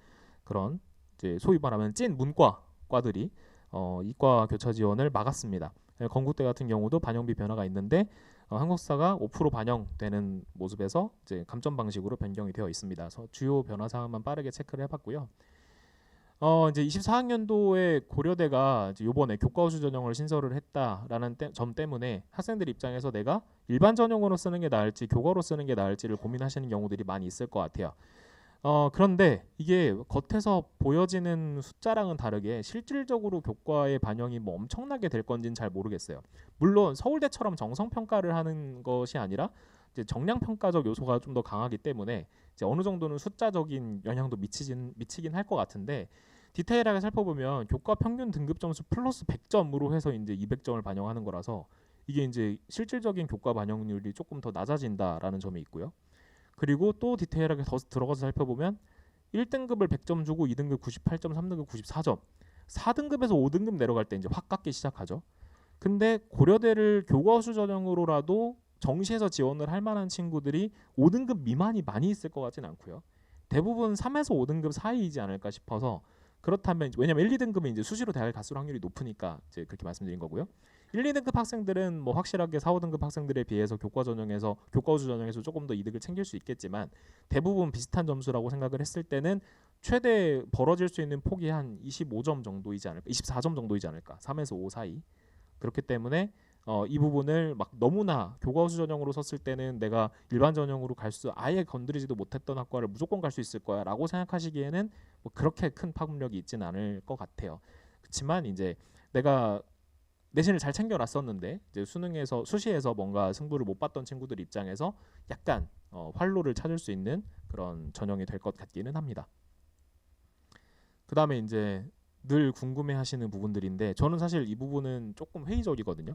그런 이제 소위 말하면 찐 문과과들이 이과 교차 지원을 막았습니다. 건국대 같은 경우도 반영비 변화가 있는데 한국사가 5% 반영되는 모습에서 이제 감점 방식으로 변경이 되어 있습니다. 그래서 주요 변화 사항만 빠르게 체크를 해봤고요. 이제 24학년도에 고려대가 이제 요번에 교과우수 전형을 신설을 했다라는 점 때문에 학생들 입장에서 내가 일반 전형으로 쓰는 게 나을지 교과로 쓰는 게 나을지를 고민하시는 경우들이 많이 있을 것 같아요. 그런데 이게 겉에서 보여지는 숫자랑은 다르게 실질적으로 교과의 반영이 뭐 엄청나게 될 건지는 잘 모르겠어요. 물론 서울대처럼 정성 평가를 하는 것이 아니라 이제 정량 평가적 요소가 좀 더 강하기 때문에 이제 어느 정도는 숫자적인 영향도 미치긴 할 것 같은데 디테일하게 살펴보면 교과 평균 등급 점수 플러스 100점으로 해서 이제 200점을 반영하는 거라서 이게 이제 실질적인 교과 반영률이 조금 더 낮아진다라는 점이 있고요. 그리고 또 디테일하게 더 들어가서 살펴보면 1등급을 100점 주고 2등급 98점, 3등급 94점, 4등급에서 5등급 내려갈 때 이제 확 깎기 시작하죠. 근데 고려대를 교과수 전형으로라도 정시에서 지원을 할 만한 친구들이 5등급 미만이 많이 있을 것 같진 않고요. 대부분 3에서 5등급 사이이지 않을까 싶어서 그렇다면 왜냐면 1, 2등급은 이제 수시로 대학을 갔을 확률이 높으니까 이제 그렇게 말씀드린 거고요. 1, 2등급 학생들은 뭐 확실하게 4, 5등급 학생들에 비해서 교과우수 전형에서 조금 더 이득을 챙길 수 있겠지만 대부분 비슷한 점수라고 생각을 했을 때는 최대 벌어질 수 있는 폭이 한 25점 정도이지 않을까, 24점 정도이지 않을까, 3에서 5 사이. 그렇기 때문에 이 부분을 막 너무나 교과우수 전형으로 썼을 때는 내가 일반 전형으로 아예 건드리지도 못했던 학과를 무조건 갈 수 있을 거야라고 생각하시기에는 뭐 그렇게 큰 파급력이 있지는 않을 것 같아요. 그렇지만 이제 내가 내신을 잘 챙겨놨었는데 이제 수시에서 뭔가 승부를 못 봤던 친구들 입장에서 약간 활로를 찾을 수 있는 그런 전형이 될 것 같기는 합니다. 그 다음에 이제 늘 궁금해하시는 부분들인데 저는 사실 이 부분은 조금 회의적이거든요.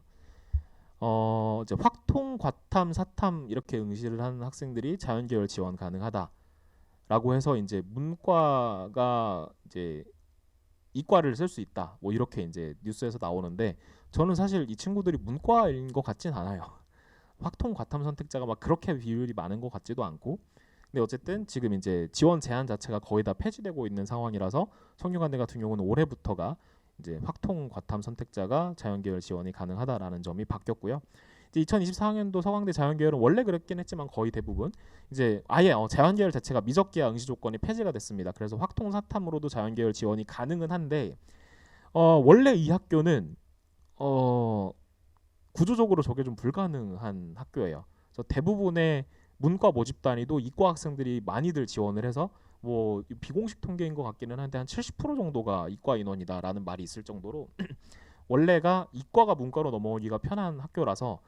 이제 확통, 과탐, 사탐 이렇게 응시를 하는 학생들이 자연계열 지원 가능하다라고 해서 이제 문과가 이제 이과를 쓸 수 있다. 뭐 이렇게 이제 뉴스에서 나오는데 저는 사실 이 친구들이 문과인 것 같진 않아요. 확통, 과탐 선택자가 막 그렇게 비율이 많은 것 같지도 않고. 근데 어쨌든 지금 이제 지원 제한 자체가 거의 다 폐지되고 있는 상황이라서 성균관대 같은 경우는 올해부터가 이제 확통 과탐 선택자가 자연계열 지원이 가능하다라는 점이 바뀌었고요. 이제 2024학년도 서강대 자연계열은 원래 그랬긴 했지만 거의 대부분 이제 아예 자연계열 자체가 미적기하 응시 조건이 폐지가 됐습니다. 그래서 확통 사탐으로도 자연계열 지원이 가능은 한데 원래 이 학교는 구조적으로 저게 좀 불가능한 학교예요. 그래서 대부분의 문과 모집 단위도 이과 학생들이 많이들 지원을 해서 뭐 비공식 통계인 것 같기는 한데 한 70% 정도가 이과 인원이다라는 말이 있을 정도로 원래가 이과가 문과로 넘어오기가 편한 학교라서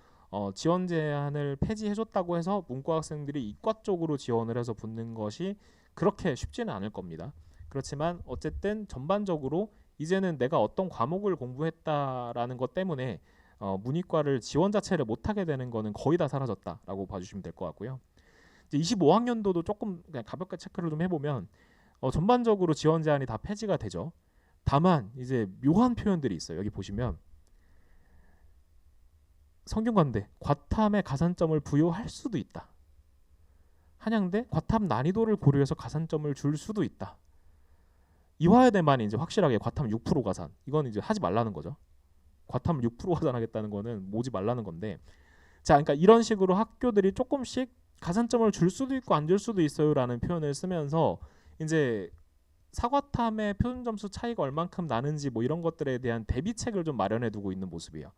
지원 제한을 폐지해줬다고 해서 문과 학생들이 이과 쪽으로 지원을 해서 붙는 것이 그렇게 쉽지는 않을 겁니다. 그렇지만 어쨌든 전반적으로 이제는 내가 어떤 과목을 공부했다라는 것 때문에 문이과를 지원 자체를 못하게 되는 거는 거의 다 사라졌다라고 봐주시면 될 것 같고요. 이제 25학년도도 조금 그냥 가볍게 체크를 좀 해보면 전반적으로 지원 제한이 다 폐지가 되죠. 다만 이제 묘한 표현들이 있어요. 여기 보시면 성균관대 과탐에 가산점을 부여할 수도 있다. 한양대 과탐 난이도를 고려해서 가산점을 줄 수도 있다. 이화여대만 이제 확실하게 과탐 6% 가산. 이건 이제 하지 말라는 거죠. 과탐을 6% 가산하겠다는 거는 모지 말라는 건데. 자, 그러니까 이런 식으로 학교들이 조금씩 가산점을 줄 수도 있고 안 줄 수도 있어요라는 표현을 쓰면서 이제 사과탐의 표준 점수 차이가 얼만큼 나는지 뭐 이런 것들에 대한 대비책을 좀 마련해 두고 있는 모습이에요.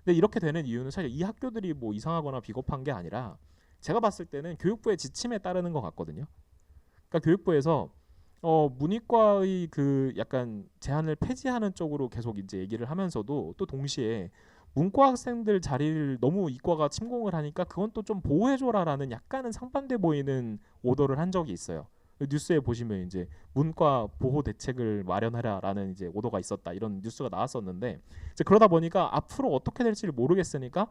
근데 이렇게 되는 이유는 사실 이 학교들이 뭐 이상하거나 비겁한 게 아니라 제가 봤을 때는 교육부의 지침에 따르는 것 같거든요. 그러니까 교육부에서 문이과의 그 약간 제한을 폐지하는 쪽으로 계속 이제 얘기를 하면서도 또 동시에 문과 학생들 자리를 너무 이과가 침공을 하니까 그건 또 좀 보호해줘라라는 약간은 상반돼 보이는 오더를 한 적이 있어요. 뉴스에 보시면 이제 문과 보호 대책을 마련하라라는 이제 오더가 있었다 이런 뉴스가 나왔었는데 이제 그러다 보니까 앞으로 어떻게 될지를 모르겠으니까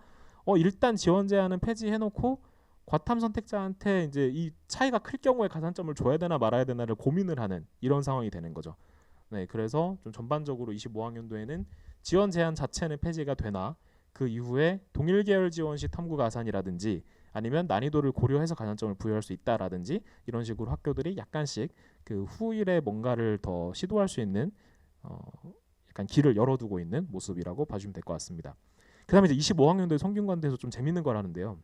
일단 지원 제한은 폐지해놓고 과탐 선택자한테 이제 이 차이가 클 경우에 가산점을 줘야 되나 말아야 되나를 고민을 하는 이런 상황이 되는 거죠. 네, 그래서 좀 전반적으로 25학년도에는 지원 제한 자체는 폐지가 되나 그 이후에 동일 계열 지원 시 탐구 가산이라든지 아니면 난이도를 고려해서 가산점을 부여할 수 있다라든지 이런 식으로 학교들이 약간씩 그 후일에 뭔가를 더 시도할 수 있는 약간 길을 열어두고 있는 모습이라고 봐주면 될 것 같습니다. 그다음에 이제 25학년도에 성균관대에서 좀 재밌는 걸 하는데요.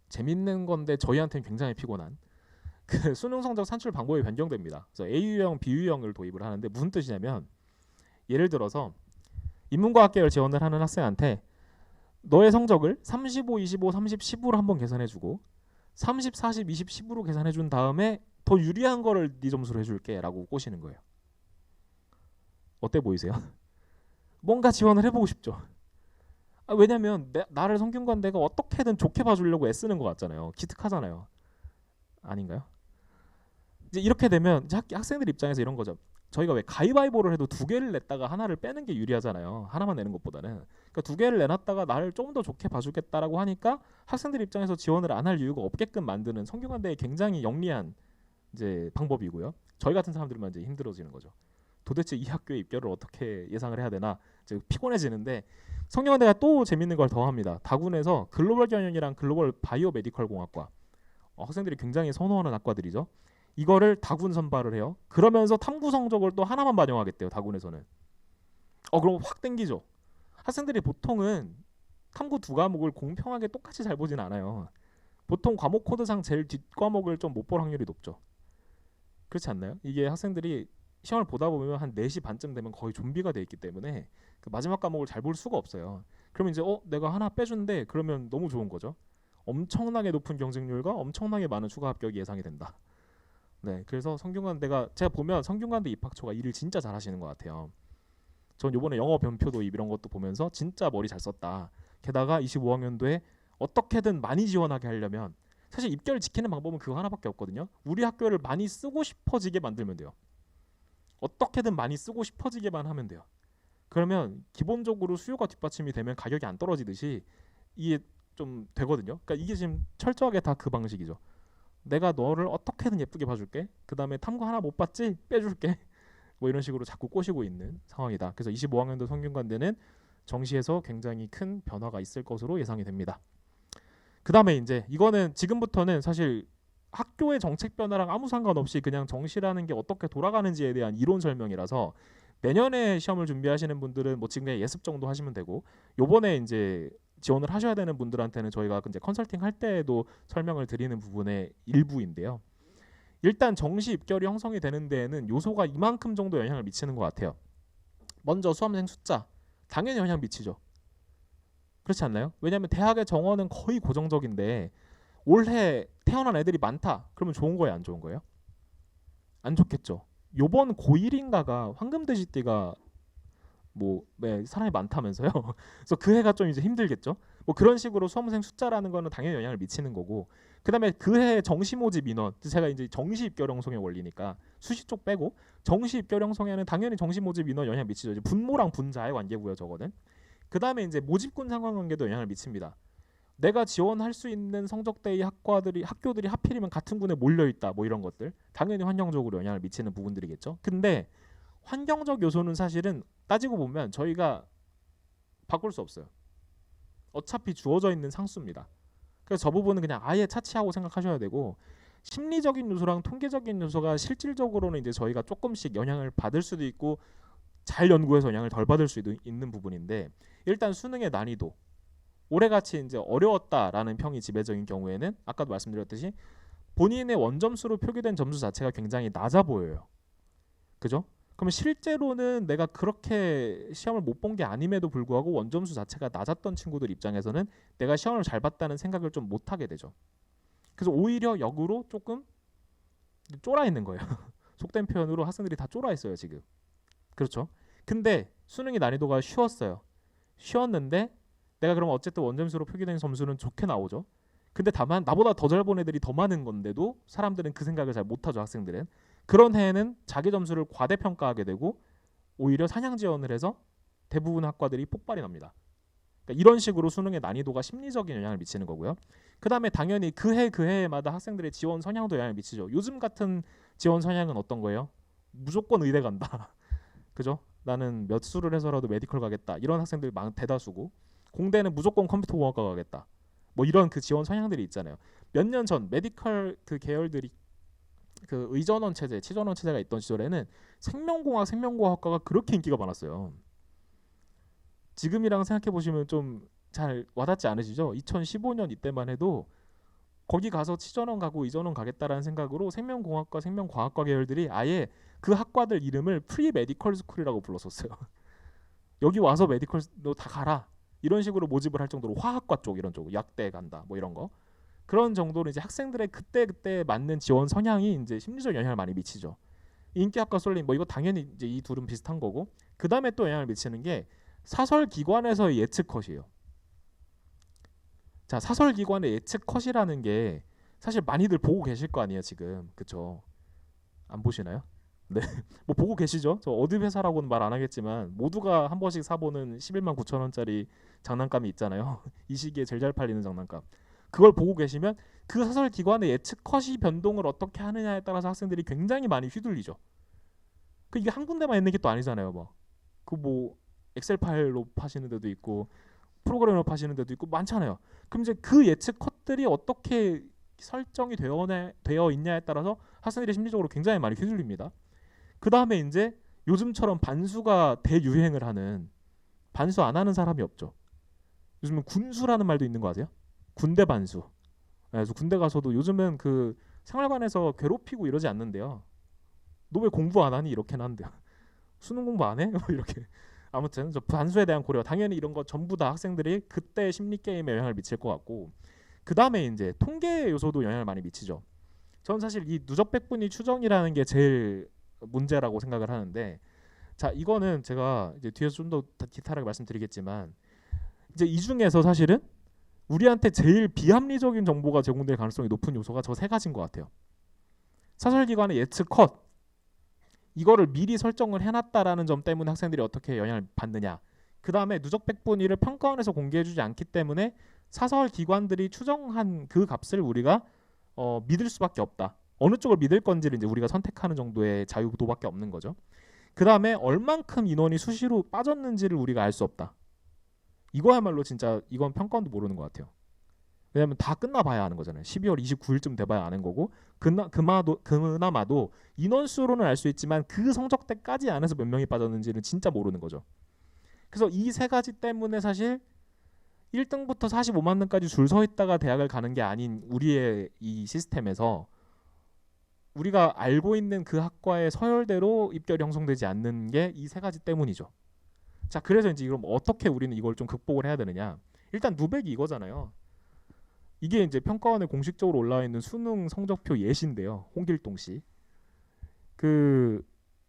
재밌는 건데 저희한테는 굉장히 피곤한 그 수능 성적 산출 방법이 변경됩니다. 그래서 A유형, B유형을 도입을 하는데 무슨 뜻이냐면 예를 들어서 인문과학계열 지원을 하는 학생한테 너의 성적을 35, 25, 30, 10으로 한번 계산해주고 30, 40, 20, 10으로 계산해준 다음에 더 유리한 거를 네 점수로 해줄게 라고 꼬시는 거예요. 어때 보이세요? 뭔가 지원을 해보고 싶죠. 왜냐면 나를 성균관대가 어떻게든 좋게 봐주려고 애쓰는 것 같잖아요. 기특하잖아요. 아닌가요? 이제 이렇게 되면 이제 학생들 입장에서 이런 거죠. 저희가 왜 가위바위보를 해도 두 개를 냈다가 하나를 빼는 게 유리하잖아요. 하나만 내는 것보다는. 그러니까 두 개를 내놨다가 나를 좀 더 좋게 봐주겠다라고 하니까 학생들 입장에서 지원을 안 할 이유가 없게끔 만드는 성균관대의 굉장히 영리한 이제 방법이고요. 저희 같은 사람들만 이제 힘들어지는 거죠. 도대체 이 학교의 입결을 어떻게 예상을 해야 되나 이제 피곤해지는데 성균관대가 또 재밌는 걸 더합니다. 다군에서 글로벌 경영이랑 글로벌 바이오 메디컬 공학과 학생들이 굉장히 선호하는 학과들이죠. 이거를 다군 선발을 해요. 그러면서 탐구 성적을 또 하나만 반영하겠대요. 다군에서는. 그럼 확 땡기죠. 학생들이 보통은 탐구 두 과목을 공평하게 똑같이 잘 보진 않아요. 보통 과목 코드상 제일 뒷 과목을 좀 못 볼 확률이 높죠. 그렇지 않나요? 이게 학생들이 시험을 보다 보면 한 4시 반쯤 되면 거의 좀비가 돼 있기 때문에 그 마지막 과목을 잘 볼 수가 없어요. 그러면 이제 내가 하나 빼준대 그러면 너무 좋은 거죠. 엄청나게 높은 경쟁률과 엄청나게 많은 추가 합격이 예상이 된다. 네, 그래서 성균관대가 제가 보면 성균관대 입학처가 일을 진짜 잘하시는 것 같아요. 전 요번에 영어 변표 도입 이런 것도 보면서 진짜 머리 잘 썼다. 게다가 25학년도에 어떻게든 많이 지원하게 하려면 사실 입결 지키는 방법은 그거 하나밖에 없거든요. 우리 학교를 많이 쓰고 싶어지게 만들면 돼요. 어떻게든 많이 쓰고 싶어지게만 하면 돼요. 그러면 기본적으로 수요가 뒷받침이 되면 가격이 안 떨어지듯이 이게 좀 되거든요. 그러니까 이게 지금 철저하게 다 그 방식이죠. 내가 너를 어떻게든 예쁘게 봐줄게. 그 다음에 탐구 하나 못 봤지? 빼줄게. 뭐 이런 식으로 자꾸 꼬시고 있는 상황이다. 그래서 25학년도 성균관대는 정시에서 굉장히 큰 변화가 있을 것으로 예상이 됩니다. 그 다음에 이제 이거는 지금부터는 사실 학교의 정책 변화랑 아무 상관없이 그냥 정시라는 게 어떻게 돌아가는지에 대한 이론 설명이라서 내년에 시험을 준비하시는 분들은 뭐 지금 예습 정도 하시면 되고 요번에 이제 지원을 하셔야 되는 분들한테는 저희가 이제 컨설팅 할 때에도 설명을 드리는 부분의 일부인데요. 일단 정시 입결이 형성이 되는 데에는 요소가 이만큼 정도 영향을 미치는 것 같아요. 먼저 수험생 숫자 당연히 영향 미치죠. 그렇지 않나요? 왜냐하면 대학의 정원은 거의 고정적인데 올해 태어난 애들이 많다. 그러면 좋은 거예요, 안 좋은 거예요? 안 좋겠죠. 요번 고1인가가 황금돼지띠가 사람이 많다면서요. 그래서 그 해가 좀 이제 힘들겠죠. 뭐 그런 식으로 수험생 숫자라는 거는 당연히 영향을 미치는 거고, 그다음에 그 해 정시 모집 인원, 제가 이제 정시 입결 형성의 원리니까 수시 쪽 빼고 정시 입결 형성에는 당연히 정시 모집 인원 영향 미치죠. 이제 분모랑 분자의 관계고요, 저거는. 그다음에 이제 모집군 상관관계도 영향을 미칩니다. 내가 지원할 수 있는 성적대의 학교들이 하필이면 같은 군에 몰려 있다, 뭐 이런 것들 당연히 환경적으로 영향을 미치는 부분들이겠죠. 근데 환경적 요소는 사실은 따지고 보면 저희가 바꿀 수 없어요. 어차피 주어져 있는 상수입니다. 그래서 저 부분은 그냥 아예 차치하고 생각하셔야 되고, 심리적인 요소랑 통계적인 요소가 실질적으로는 이제 저희가 조금씩 영향을 받을 수도 있고 잘 연구해서 영향을 덜 받을 수도 있는 부분인데, 일단 수능의 난이도 올해같이 이제 어려웠다라는 평이 지배적인 경우에는 아까도 말씀드렸듯이 본인의 원점수로 표기된 점수 자체가 굉장히 낮아 보여요. 그죠? 그러면 실제로는 내가 그렇게 시험을 못 본 게 아님에도 불구하고 원점수 자체가 낮았던 친구들 입장에서는 내가 시험을 잘 봤다는 생각을 좀 못 하게 되죠. 그래서 오히려 역으로 조금 쫄아 있는 거예요. 속된 표현으로 학생들이 다 쫄아 있어요 지금. 그렇죠. 근데 수능의 난이도가 쉬웠어요. 쉬웠는데 내가 그럼 어쨌든 원점수로 표기된 점수는 좋게 나오죠. 근데 다만 나보다 더 잘 본 애들이 더 많은 건데도 사람들은 그 생각을 잘 못하죠. 학생들은. 그런 해에는 자기 점수를 과대평가하게 되고 오히려 상향 지원을 해서 대부분 학과들이 폭발이 납니다. 그러니까 이런 식으로 수능의 난이도가 심리적인 영향을 미치는 거고요. 그 다음에 당연히 그 해마다 학생들의 지원 성향도 영향을 미치죠. 요즘 같은 지원 성향은 어떤 거예요? 무조건 의대 간다. 그죠? 나는 몇 수를 해서라도 메디컬 가겠다. 이런 학생들 대다수고 공대는 무조건 컴퓨터공학과 가겠다. 뭐 이런 그 지원 성향들이 있잖아요. 몇 년 전 메디컬 그 계열들이 그 의전원 체제, 치전원 체제가 있던 시절에는 생명공학과가 그렇게 인기가 많았어요. 지금이랑 생각해 보시면 좀 잘 와닿지 않으시죠? 2015년 이때만 해도 거기 가서 치전원 가고 의전원 가겠다라는 생각으로 생명공학과, 생명과학과 계열들이 아예 그 학과들 이름을 프리 메디컬 스쿨이라고 불렀었어요. 여기 와서 메디컬 너 다 가라. 이런 식으로 모집을 할 정도로 화학과 쪽 이런 쪽 약대 간다 뭐 이런 거 그런 정도로 이제 학생들의 그때 맞는 지원 성향이 이제 심리적 영향을 많이 미치죠. 인기학과 쏠림 뭐 이거 당연히 이제 이 둘은 비슷한 거고 그 다음에 또 영향을 미치는 게 사설 기관에서의 예측 컷이에요. 자 사설 기관의 예측 컷이라는 게 사실 많이들 보고 계실 거 아니에요 지금 그쵸? 안 보시나요? 네, 뭐 보고 계시죠? 저 어디 회사라고는 말 안 하겠지만 모두가 한 번씩 사보는 11만 9천 원짜리 장난감이 있잖아요. 이 시기에 제일 잘 팔리는 장난감. 그걸 보고 계시면 그 사설 기관의 예측 컷이 변동을 어떻게 하느냐에 따라서 학생들이 굉장히 많이 휘둘리죠. 그 이게 한 군데만 있는 게 또 아니잖아요. 뭐 그 뭐 엑셀 파일로 파시는 데도 있고 프로그램으로 파시는 데도 있고 많잖아요. 그럼 이제 그 예측 컷들이 어떻게 설정이 되어 있냐에 따라서 학생들이 심리적으로 굉장히 많이 휘둘립니다. 그 다음에 이제 요즘처럼 반수가 대유행을 하는 반수 안 하는 사람이 없죠. 요즘은 군수라는 말도 있는 거 아세요? 군대 반수. 그래서 군대 가서도 요즘은 그 생활관에서 괴롭히고 이러지 않는데요. 너 왜 공부 안 하니 이렇게 하는데요. 수능 공부 안 해? 뭐 이렇게. 아무튼 저 반수에 대한 고려 당연히 이런 거 전부 다 학생들이 그때 심리 게임에 영향을 미칠 것 같고 그 다음에 이제 통계 요소도 영향을 많이 미치죠. 저는 사실 이 누적 백분위 추정이라는 게 제일 문제라고 생각을 하는데 자 이거는 제가 이제 뒤에서 좀 더 디테일하게 말씀드리겠지만 이제 이 중에서 사실은 우리한테 제일 비합리적인 정보가 제공될 가능성이 높은 요소가 저 세 가지인 것 같아요. 사설기관의 예측 컷 이거를 미리 설정을 해놨다라는 점 때문에 학생들이 어떻게 영향을 받느냐. 그 다음에 누적 백분위를 평가원에서 공개해주지 않기 때문에 사설기관들이 추정한 그 값을 우리가 믿을 수밖에 없다. 어느 쪽을 믿을 건지를 이제 우리가 선택하는 정도의 자유도밖에 없는 거죠. 그 다음에 얼만큼 인원이 수시로 빠졌는지를 우리가 알 수 없다. 이거야말로 진짜 이건 평가원도 모르는 것 같아요. 왜냐면 다 끝나봐야 아는 거잖아요. 12월 29일쯤 돼봐야 아는 거고 그나마도 인원수로는 알 수 있지만 그 성적대까지 안에서 몇 명이 빠졌는지는 진짜 모르는 거죠. 그래서 이 세 가지 때문에 사실 1등부터 45만 등까지 줄 서 있다가 대학을 가는 게 아닌 우리의 이 시스템에서 우리가 알고 있는 그 학과의 서열대로 입결이 형성되지 않는 게 이 세 가지 때문이죠. 자, 그래서 이제 그럼 어떻게 우리는 이걸 좀 극복을 해야 되느냐? 일단 누백이 이거잖아요. 이게 이제 평가원에 공식적으로 올라와 있는 수능 성적표 예시인데요. 홍길동 씨. 그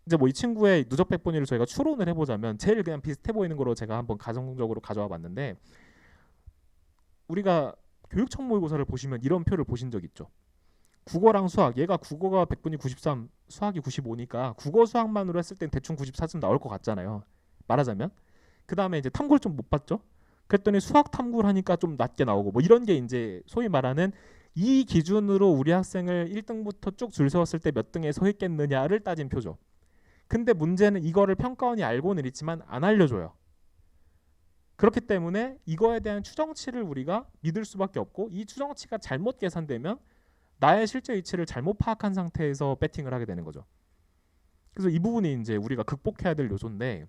이제 뭐 이 친구의 누적 백분위를 저희가 추론을 해보자면 제일 그냥 비슷해 보이는 거로 제가 한번 가정적으로 가져와 봤는데 우리가 교육청 모의고사를 보시면 이런 표를 보신 적 있죠. 국어랑 수학 얘가 국어가 백분위 93 수학이 95니까 국어 수학만으로 했을 땐 대충 94쯤 나올 것 같잖아요. 말하자면 그 다음에 이제 탐구를 좀 못 봤죠. 그랬더니 수학 탐구를 하니까 좀 낮게 나오고 뭐 이런 게 이제 소위 말하는 이 기준으로 우리 학생을 1등부터 쭉 줄 세웠을 때 몇 등에 서 있겠느냐를 따진 표죠. 근데 문제는 이거를 평가원이 알고는 있지만 안 알려줘요. 그렇기 때문에 이거에 대한 추정치를 우리가 믿을 수밖에 없고 이 추정치가 잘못 계산되면 나의 실제 위치를 잘못 파악한 상태에서 배팅을 하게 되는 거죠. 그래서 이 부분이 이제 우리가 극복해야 될 요소인데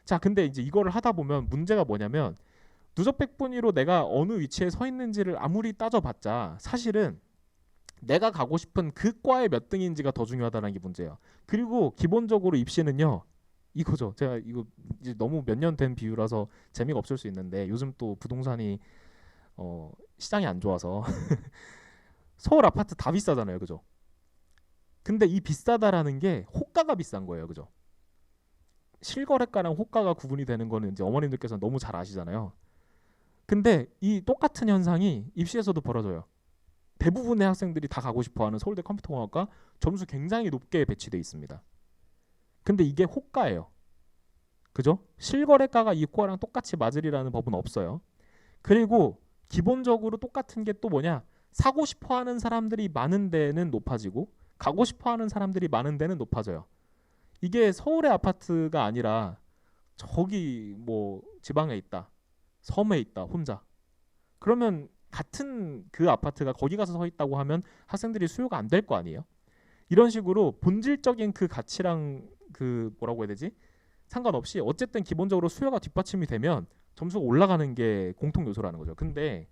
자 근데 이제 이거를 하다 보면 문제가 뭐냐면 누적 백분위로 내가 어느 위치에 서 있는지를 아무리 따져봤자 사실은 내가 가고 싶은 그 과에 몇 등인지가 더 중요하다는 게 문제예요. 그리고 기본적으로 입시는요. 이거죠. 제가 이거 이제 너무 몇 년 된 비유라서 재미가 없을 수 있는데 요즘 또 부동산이 시장이 안 좋아서 서울 아파트 다 비싸잖아요. 그죠? 근데 이 비싸다라는 게 호가가 비싼 거예요. 그죠? 실거래가랑 호가가 구분이 되는 거는 이제 어머님들께서 너무 잘 아시잖아요. 근데 이 똑같은 현상이 입시에서도 벌어져요. 대부분의 학생들이 다 가고 싶어하는 서울대 컴퓨터공학과 점수 굉장히 높게 배치돼 있습니다. 근데 이게 호가예요. 그죠? 실거래가가 이 호가랑 똑같이 맞으리라는 법은 없어요. 그리고 기본적으로 똑같은 게 또 뭐냐? 사고 싶어하는 사람들이 많은 데는 높아지고 가고 싶어하는 사람들이 많은 데는 높아져요. 이게 서울의 아파트가 아니라 저기 뭐 지방에 있다, 섬에 있다, 혼자. 그러면 같은 그 아파트가 거기 가서 서 있다고 하면 학생들이 수요가 안 될 거 아니에요. 이런 식으로 본질적인 그 가치랑 그 뭐라고 해야 되지? 상관없이 어쨌든 기본적으로 수요가 뒷받침이 되면 점수가 올라가는 게 공통 요소라는 거죠. 근데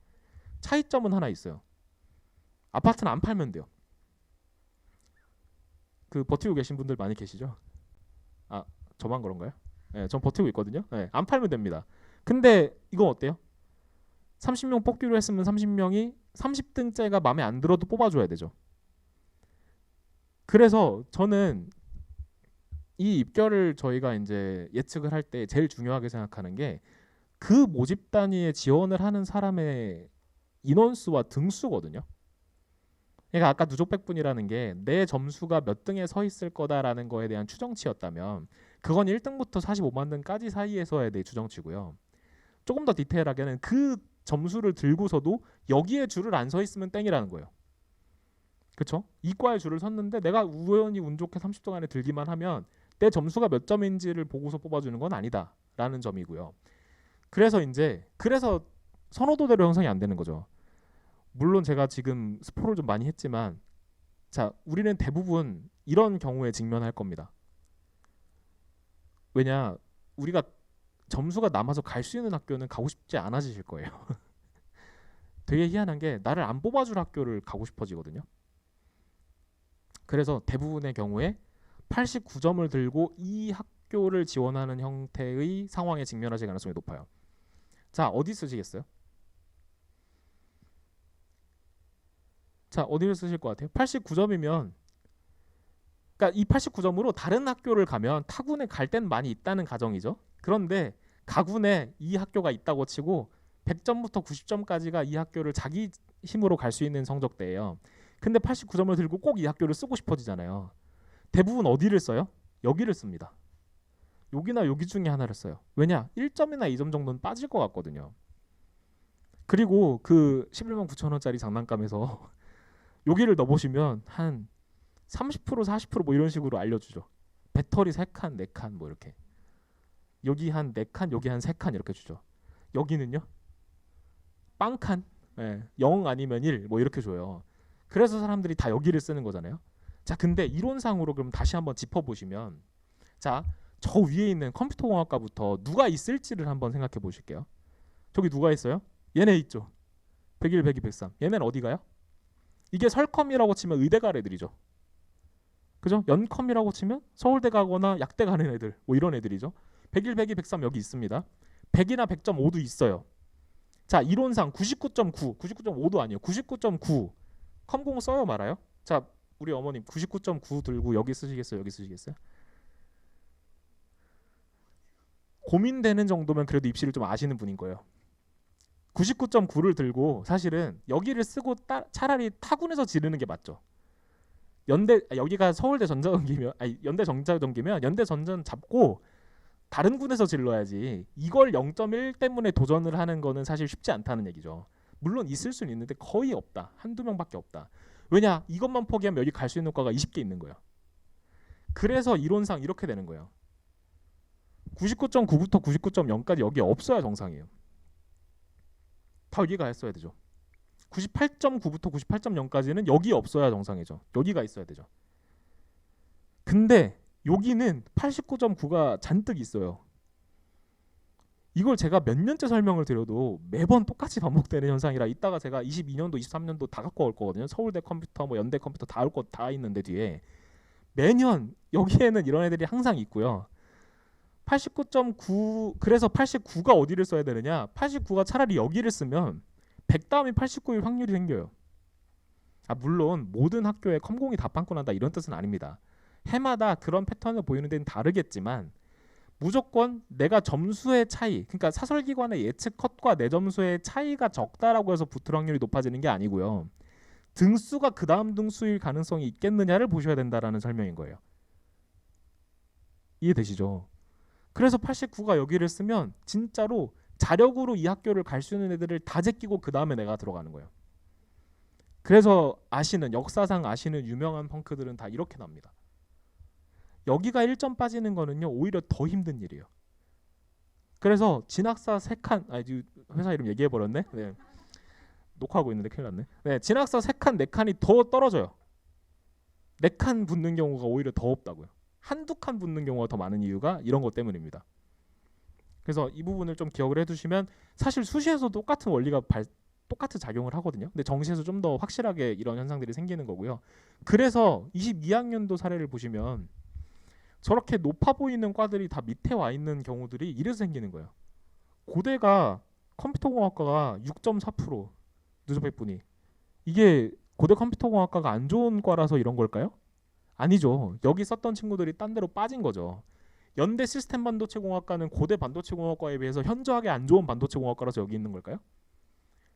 차이점은 하나 있어요. 아파트는 안 팔면 돼요. 그 버티고 계신 분들 많이 계시죠? 아, 저만 그런가요? 네, 전 버티고 있거든요. 네, 안 팔면 됩니다. 근데 이건 어때요? 30명 뽑기로 했으면 30명이 30등째가 마음에 안 들어도 뽑아줘야 되죠. 그래서 저는 이 입결을 저희가 이제 예측을 할 때 제일 중요하게 생각하는 게 그 모집 단위에 지원을 하는 사람의 인원수와 등수거든요. 그러니까 아까 누적백분이라는 게 내 점수가 몇 등에 서 있을 거다라는 거에 대한 추정치였다면 그건 1등부터 45만 등까지 사이에서의 내 추정치고요. 조금 더 디테일하게는 그 점수를 들고서도 여기에 줄을 안 서 있으면 땡이라는 거예요. 그렇죠? 이과에 줄을 섰는데 내가 우연히 운 좋게 30등 안에 들기만 하면 내 점수가 몇 점인지를 보고서 뽑아주는 건 아니다라는 점이고요. 그래서 선호도대로 형성이 안 되는 거죠. 물론 제가 지금 스포를 좀 많이 했지만 자, 우리는 대부분 이런 경우에 직면할 겁니다. 왜냐, 우리가 점수가 남아서 갈 수 있는 학교는 가고 싶지 않아지실 거예요. 되게 희한한 게 나를 안 뽑아줄 학교를 가고 싶어지거든요. 그래서 대부분의 경우에 89점을 들고 이 학교를 지원하는 형태의 상황에 직면하실 가능성이 높아요. 자, 어디 쓰시겠어요? 자, 어디를 쓰실 것 같아요? 89점이면 그러니까 이 89점으로 다른 학교를 가면 타군에 갈 땐 많이 있다는 가정이죠. 그런데 가군에 이 학교가 있다고 치고 100점부터 90점까지가 이 학교를 자기 힘으로 갈 수 있는 성적대예요. 근데 89점을 들고 꼭 이 학교를 쓰고 싶어지잖아요. 대부분 어디를 써요? 여기를 씁니다. 여기나 여기 중에 하나를 써요. 왜냐? 1점이나 2점 정도는 빠질 것 같거든요. 그리고 그 11만 9천 원짜리 장난감에서 여기를 넣어보시면 한 30% 40%뭐 이런 식으로 알려주죠. 배터리 3칸 4칸 뭐 이렇게. 여기 한 4칸 여기 한 3칸 이렇게 주죠. 여기는요? 빵칸, 0 아니면 1 뭐 이렇게 줘요. 그래서 사람들이 다 여기를 쓰는 거잖아요. 자, 근데 이론상으로 그럼 다시 한번 짚어보시면 자, 저 위에 있는 컴퓨터공학과부터 누가 있을지를 한번 생각해 보실게요. 저기 누가 있어요? 얘네 있죠. 101, 102, 103. 얘네는 어디 가요? 이게 설컴이라고 치면 의대 갈 애들이죠. 그죠? 연컴이라고 치면 서울대 가거나 약대 가는 애들 뭐 이런 애들이죠. 101, 102, 103 여기 있습니다. 100이나 100.5도 있어요. 자, 이론상 99.9, 99.5도 아니에요. 99.9 컴공 써요 말아요? 자, 우리 어머님 99.9 들고 여기 쓰시겠어요? 여기 쓰시겠어요? 고민되는 정도면 그래도 입시를 좀 아시는 분인 거예요. 99.9를 들고 사실은 여기를 쓰고 차라리 타군에서 지르는 게 맞죠. 여기가 서울대 전자전기면 연대 전자전기면 연대 전전 잡고 다른 군에서 질러야지. 이걸 0.1 때문에 도전을 하는 거는 사실 쉽지 않다는 얘기죠. 물론 있을 수는 있는데 거의 없다. 한두 명밖에 없다. 왜냐? 이것만 포기하면 여기 갈 수 있는 과가 20개 있는 거예요. 그래서 이론상 이렇게 되는 거예요. 99.9부터 99.0까지 여기 없어야 정상이에요. 다 여기가 있어야 되죠. 98.9부터 98.0까지는 여기 없어야 정상이죠. 여기가 있어야 되죠. 근데 여기는 89.9가 잔뜩 있어요. 이걸 제가 몇 년째 설명을 드려도 매번 똑같이 반복되는 현상이라 이따가 제가 22년도, 23년도 다 갖고 올 거거든요. 서울대 컴퓨터, 뭐 연대 컴퓨터 다 올 거 다 있는데 뒤에 매년 여기에는 이런 애들이 항상 있고요. 89.9 그래서 89가 어디를 써야 되느냐? 89가 차라리 여기를 쓰면 100 다음이 89일 확률이 생겨요. 물론 모든 학교에 컴공이 다 빵꾸 난다 이런 뜻은 아닙니다. 해마다 그런 패턴을 보이는 데는 다르겠지만 무조건 내가 점수의 차이, 그러니까 사설기관의 예측 컷과 내 점수의 차이가 적다라고 해서 붙을 확률이 높아지는 게 아니고요. 등수가 그 다음 등수일 가능성이 있겠느냐를 보셔야 된다라는 설명인 거예요. 이해되시죠? 그래서 89가 여기를 쓰면 진짜로 자력으로 이 학교를 갈 수 있는 애들을 다 제끼고 그 다음에 내가 들어가는 거예요. 그래서 아시는 역사상 아시는 유명한 펑크들은 다 이렇게 납니다. 여기가 1점 빠지는 거는요 오히려 더 힘든 일이에요. 그래서 진학사 3칸 회사 이름 얘기해버렸네. 네. 녹화하고 있는데 큰일 났네. 네, 진학사 3칸 4칸이 더 떨어져요. 4칸 붙는 경우가 오히려 더 없다고요. 한두 칸 붙는 경우가 더 많은 이유가 이런 것 때문입니다. 그래서 이 부분을 좀 기억을 해두시면 사실 수시에서 똑같은 원리가 똑같은 작용을 하거든요. 근데 정시에서 좀 더 확실하게 이런 현상들이 생기는 거고요. 그래서 22학년도 사례를 보시면 저렇게 높아 보이는 과들이 다 밑에 와 있는 경우들이 이래서 생기는 거예요. 고대가 컴퓨터공학과가 6.4% 누적백분위. 이게 고대 컴퓨터공학과가 안 좋은 과라서 이런 걸까요? 아니죠. 여기 썼던 친구들이 딴 데로 빠진 거죠. 연대 시스템 반도체공학과는 고대 반도체공학과에 비해서 현저하게 안 좋은 반도체공학과라서 여기 있는 걸까요?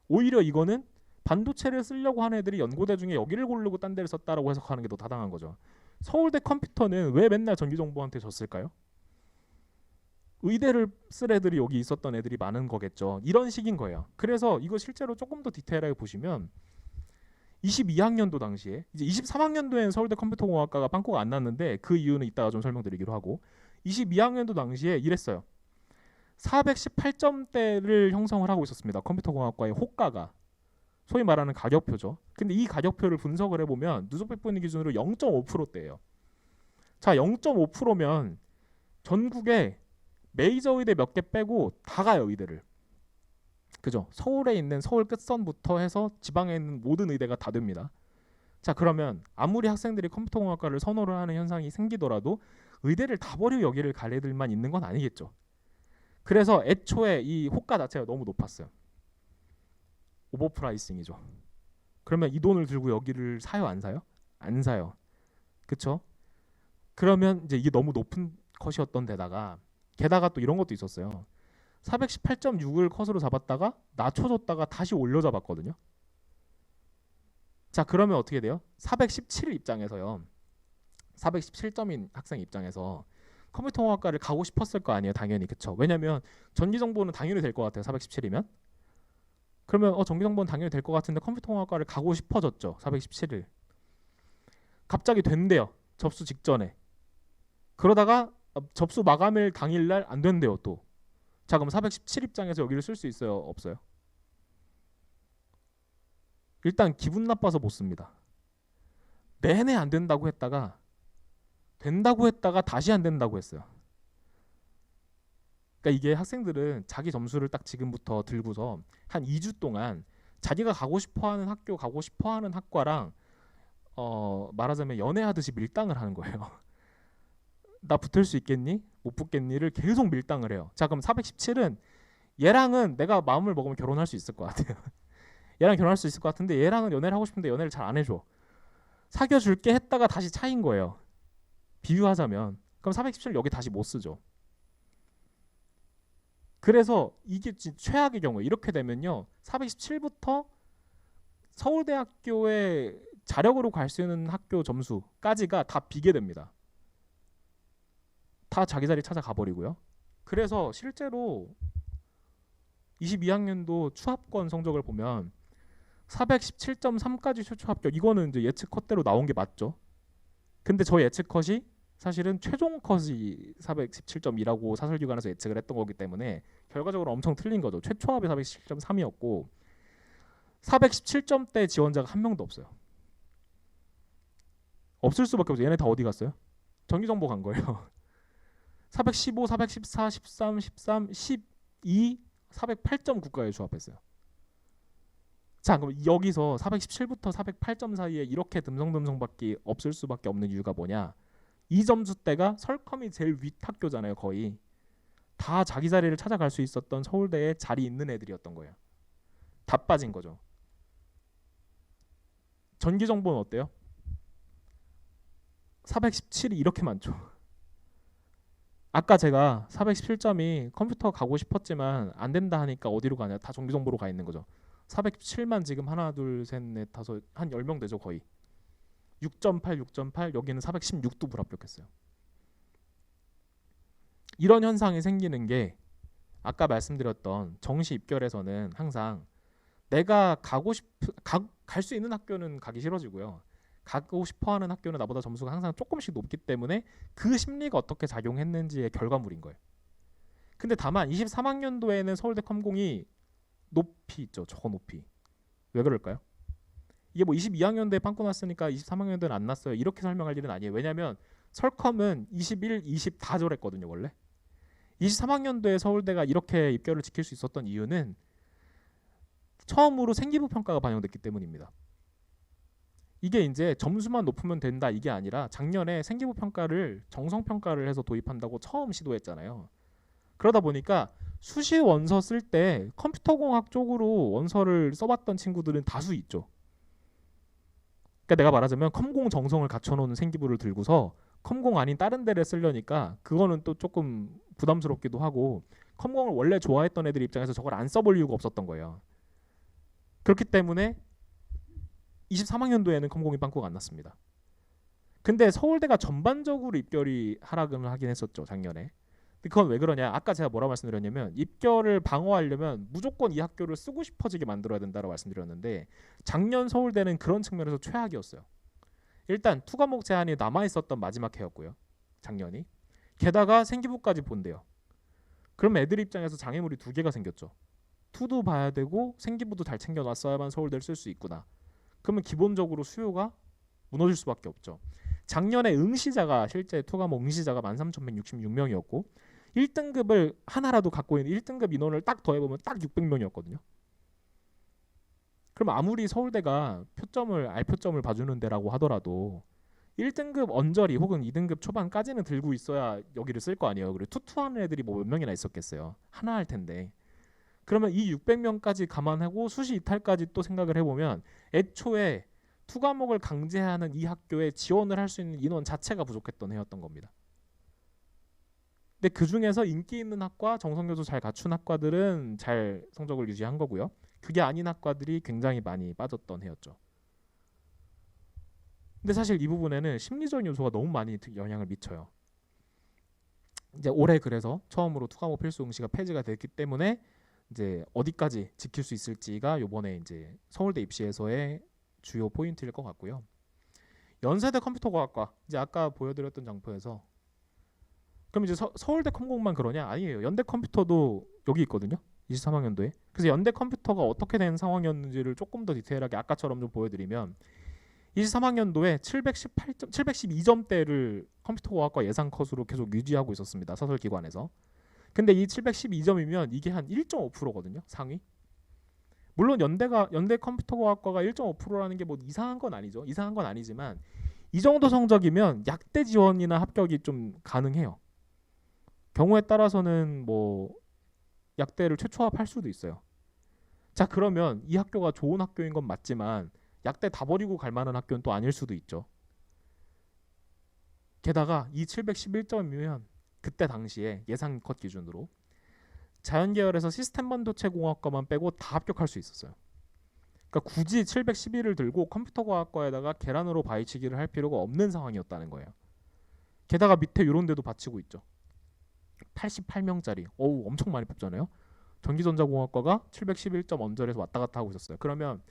오히려 이거는 반도체를 쓰려고 하는 애들이 연고대 중에 여기를 고르고 딴 데를 썼다라고 해석하는 게 더 타당한 거죠. 서울대 컴퓨터는 왜 맨날 전기정보한테 졌을까요? 의대를 쓸 애들이 여기 있었던 애들이 많은 거겠죠. 이런 식인 거예요. 그래서 이거 실제로 조금 더 디테일하게 보시면 22학년도 당시에 이제 23학년도에는 서울대 컴퓨터공학과가 빵꾸가 안 났는데 그 이유는 이따가 좀 설명드리기로 하고 22학년도 당시에 이랬어요. 418점대를 형성을 하고 있었습니다. 컴퓨터공학과의 호가가. 소위 말하는 가격표죠. 근데 이 가격표를 분석을 해보면 누적백분위 기준으로 0.5%대예요. 자, 0.5%면 전국에 메이저 의대 몇 개 빼고 다 가요, 의대를. 그죠? 서울에 있는 서울 끝선부터 해서 지방에 있는 모든 의대가 다 됩니다. 자, 그러면 아무리 학생들이 컴퓨터공학과를 선호를 하는 현상이 생기더라도 의대를 다 버리고 여기를 갈 애들만 있는 건 아니겠죠. 그래서 애초에 이 호가 자체가 너무 높았어요. 오버프라이싱이죠. 그러면 이 돈을 들고 여기를 사요, 안 사요? 안 사요. 그쵸? 그러면 이제 이게 너무 높은 컷이었던 데다가 게다가 또 이런 것도 있었어요. 418.6을 컷으로 잡았다가 낮춰줬다가 다시 올려 잡았거든요. 자, 그러면 어떻게 돼요? 417 입장에서요. 417점인 학생 입장에서 컴퓨터공학과를 가고 싶었을 거 아니에요, 당연히. 그쵸? 왜냐면 전기정보는 당연히 될 것 같아요, 417이면. 그러면 전기정보는 당연히 될 것 같은데 컴퓨터공학과를 가고 싶어졌죠, 417을. 갑자기 된대요, 접수 직전에. 그러다가 접수 마감일 당일날 안 된대요, 또. 자, 그럼 417 입장에서 여기를 쓸 수 있어요, 없어요? 일단 기분 나빠서 못 씁니다. 내내 안 된다고 했다가 된다고 했다가 다시 안 된다고 했어요. 그러니까 이게 학생들은 자기 점수를 딱 지금부터 들고서 한 2주 동안 자기가 가고 싶어하는 학교, 가고 싶어하는 학과랑 말하자면 연애하듯이 밀당을 하는 거예요. 나 붙을 수 있겠니? 못 붙겠니를 계속 밀당을 해요. 자, 그럼 417은 얘랑은 내가 마음을 먹으면 결혼할 수 있을 것 같아요. 얘랑 결혼할 수 있을 것 같은데 얘랑은 연애를 하고 싶은데 연애를 잘 안 해줘. 사귀어줄게 했다가 다시 차인 거예요. 비유하자면. 그럼 417 여기 다시 못 쓰죠. 그래서 이게 최악의 경우에 이렇게 되면요. 417부터 서울대학교에 자력으로 갈 수 있는 학교 점수까지가 다 비게 됩니다. 다 자기 자리 찾아가 버리고요. 그래서 실제로 22학년도 추합권 성적을 보면 417.3까지 최초 합격. 이거는 이제 예측 컷대로 나온 게 맞죠. 근데 저 예측 컷이 사실은 최종 컷이 417.2라고 사설기관에서 예측을 했던 거기 때문에 결과적으로 엄청 틀린 거죠. 최초합이 417.3이었고 417점대 지원자가 한 명도 없어요. 없을 수밖에 없어요. 얘네 다 어디 갔어요? 전기정보 간 거예요. 415, 414, 13, 13, 10 이 408.9까지 조합했어요. 자, 그럼 여기서 417부터 408점 사이에 이렇게 듬성듬성밖에 없을 수밖에 없는 이유가 뭐냐? 이 점수대가 설컴이 제일 윗 학교잖아요. 거의 다 자기 자리를 찾아갈 수 있었던 서울대에 자리 있는 애들이었던 거예요. 다 빠진 거죠. 전기 정보는 어때요? 417이 이렇게 많죠. 아까 제가 417점이 컴퓨터 가고 싶었지만 안 된다 하니까 어디로 가냐? 다 전기 정보로 가 있는 거죠. 407만 지금 하나 둘 셋 넷 다섯 한 10명 되죠, 거의. 6.8 6.8 여기는 416도 불합격했어요. 이런 현상이 생기는 게 아까 말씀드렸던 정시 입결에서는 항상 내가 갈 수 있는 학교는 가기 싫어지고요. 가고 싶어하는 학교는 나보다 점수가 항상 조금씩 높기 때문에 그 심리가 어떻게 작용했는지의 결과물인 거예요. 근데 다만 23학년도에는 서울대 컴공이 높이 있죠. 저 높이. 왜 그럴까요? 이게 뭐 22학년도에 빵꾸 났으니까 23학년도에는 안 났어요. 이렇게 설명할 일은 아니에요. 왜냐하면 설컴은 21, 20 다 저랬거든요. 원래. 23학년도에 서울대가 이렇게 입결을 지킬 수 있었던 이유는 처음으로 생기부 평가가 반영됐기 때문입니다. 이게 이제 점수만 높으면 된다 이게 아니라 작년에 생기부 평가를 정성 평가를 해서 도입한다고 처음 시도했잖아요. 그러다 보니까 수시 원서 쓸 때 컴퓨터공학 쪽으로 원서를 써봤던 친구들은 다수 있죠. 그러니까 내가 말하자면 컴공 정성을 갖춰놓은 생기부를 들고서 컴공 아닌 다른 데를 쓰려니까 그거는 또 조금 부담스럽기도 하고 컴공을 원래 좋아했던 애들 입장에서 저걸 안 써볼 이유가 없었던 거예요. 그렇기 때문에 23학년도에는 컴공이 빵꾸가 안 났습니다. 근데 서울대가 전반적으로 입결이 하락을 하긴 했었죠, 작년에. 근데 그건 왜 그러냐? 아까 제가 뭐라고 말씀드렸냐면 입결을 방어하려면 무조건 이 학교를 쓰고 싶어지게 만들어야 된다고 말씀드렸는데 작년 서울대는 그런 측면에서 최악이었어요. 일단 투과목 제한이 남아있었던 마지막 해였고요. 작년이. 게다가 생기부까지 본대요. 그럼 애들 입장에서 장애물이 두 개가 생겼죠. 투도 봐야 되고 생기부도 잘 챙겨놨어야만 서울대를 쓸 수 있구나. 그러면 기본적으로 수요가 무너질 수밖에 없죠. 작년에 응시자가 실제 투과목 응시자가 13,166명이었고 1등급을 하나라도 갖고 있는 1등급 인원을 딱 더해보면 딱 600명이었거든요. 그럼 아무리 서울대가 알표점을 봐주는 데라고 하더라도 1등급 언저리 혹은 2등급 초반까지는 들고 있어야 여기를 쓸 거 아니에요. 그리고 투투하는 애들이 뭐 몇 명이나 있었겠어요. 하나 할 텐데. 그러면 이 600명까지 감안하고 수시 이탈까지 또 생각을 해보면 애초에 투과목을 강제하는 이 학교에 지원을 할 수 있는 인원 자체가 부족했던 해였던 겁니다. 근데 그 중에서 인기 있는 학과, 정성교수 잘 갖춘 학과들은 잘 성적을 유지한 거고요. 그게 아닌 학과들이 굉장히 많이 빠졌던 해였죠. 근데 사실 이 부분에는 심리적인 요소가 너무 많이 영향을 미쳐요. 이제 올해 그래서 처음으로 투과목 필수 응시가 폐지가 됐기 때문에 이제 어디까지 지킬 수 있을지가 이번에 이제 서울대 입시에서의 주요 포인트일 것 같고요. 연세대 컴퓨터과학과 이제 아까 보여드렸던 장표에서 그럼 이제 서울대 컴공만 그러냐? 아니에요. 연대 컴퓨터도 여기 있거든요. 23학년도에. 그래서 연대 컴퓨터가 어떻게 된 상황이었는지를 조금 더 디테일하게 아까처럼 좀 보여드리면 23학년도에 712점대를 컴퓨터과학과 예상 컷으로 계속 유지하고 있었습니다. 사설기관에서. 근데 이 712점이면 이게 한 1.5%거든요. 상위. 물론 연대 컴퓨터과학과가 1.5%라는 게 뭐 이상한 건 아니죠. 이상한 건 아니지만 이 정도 성적이면 약대 지원이나 합격이 좀 가능해요. 경우에 따라서는 뭐 약대를 최초합할 수도 있어요. 자, 그러면 이 학교가 좋은 학교인 건 맞지만 약대 다 버리고 갈 만한 학교는 또 아닐 수도 있죠. 게다가 이 711점이면 그때 당시에 예상 컷 기준으로 자연계열에서 시스템 반도체 공학과만 빼고 다 합격할 수 있었어요. 그러니까 굳이 711을 들고 컴퓨터과학과에다가 계란으로 바위치기를 할 필요가 없는 상황이었다는 거예요. 게다가 밑에 이런 데도 받치고 있죠. 88명짜리. 어우, 엄청 많이 뽑잖아요. 전기전자공학과가 711점 언저리에서 왔다 갔다 하고 있었어요. 그러면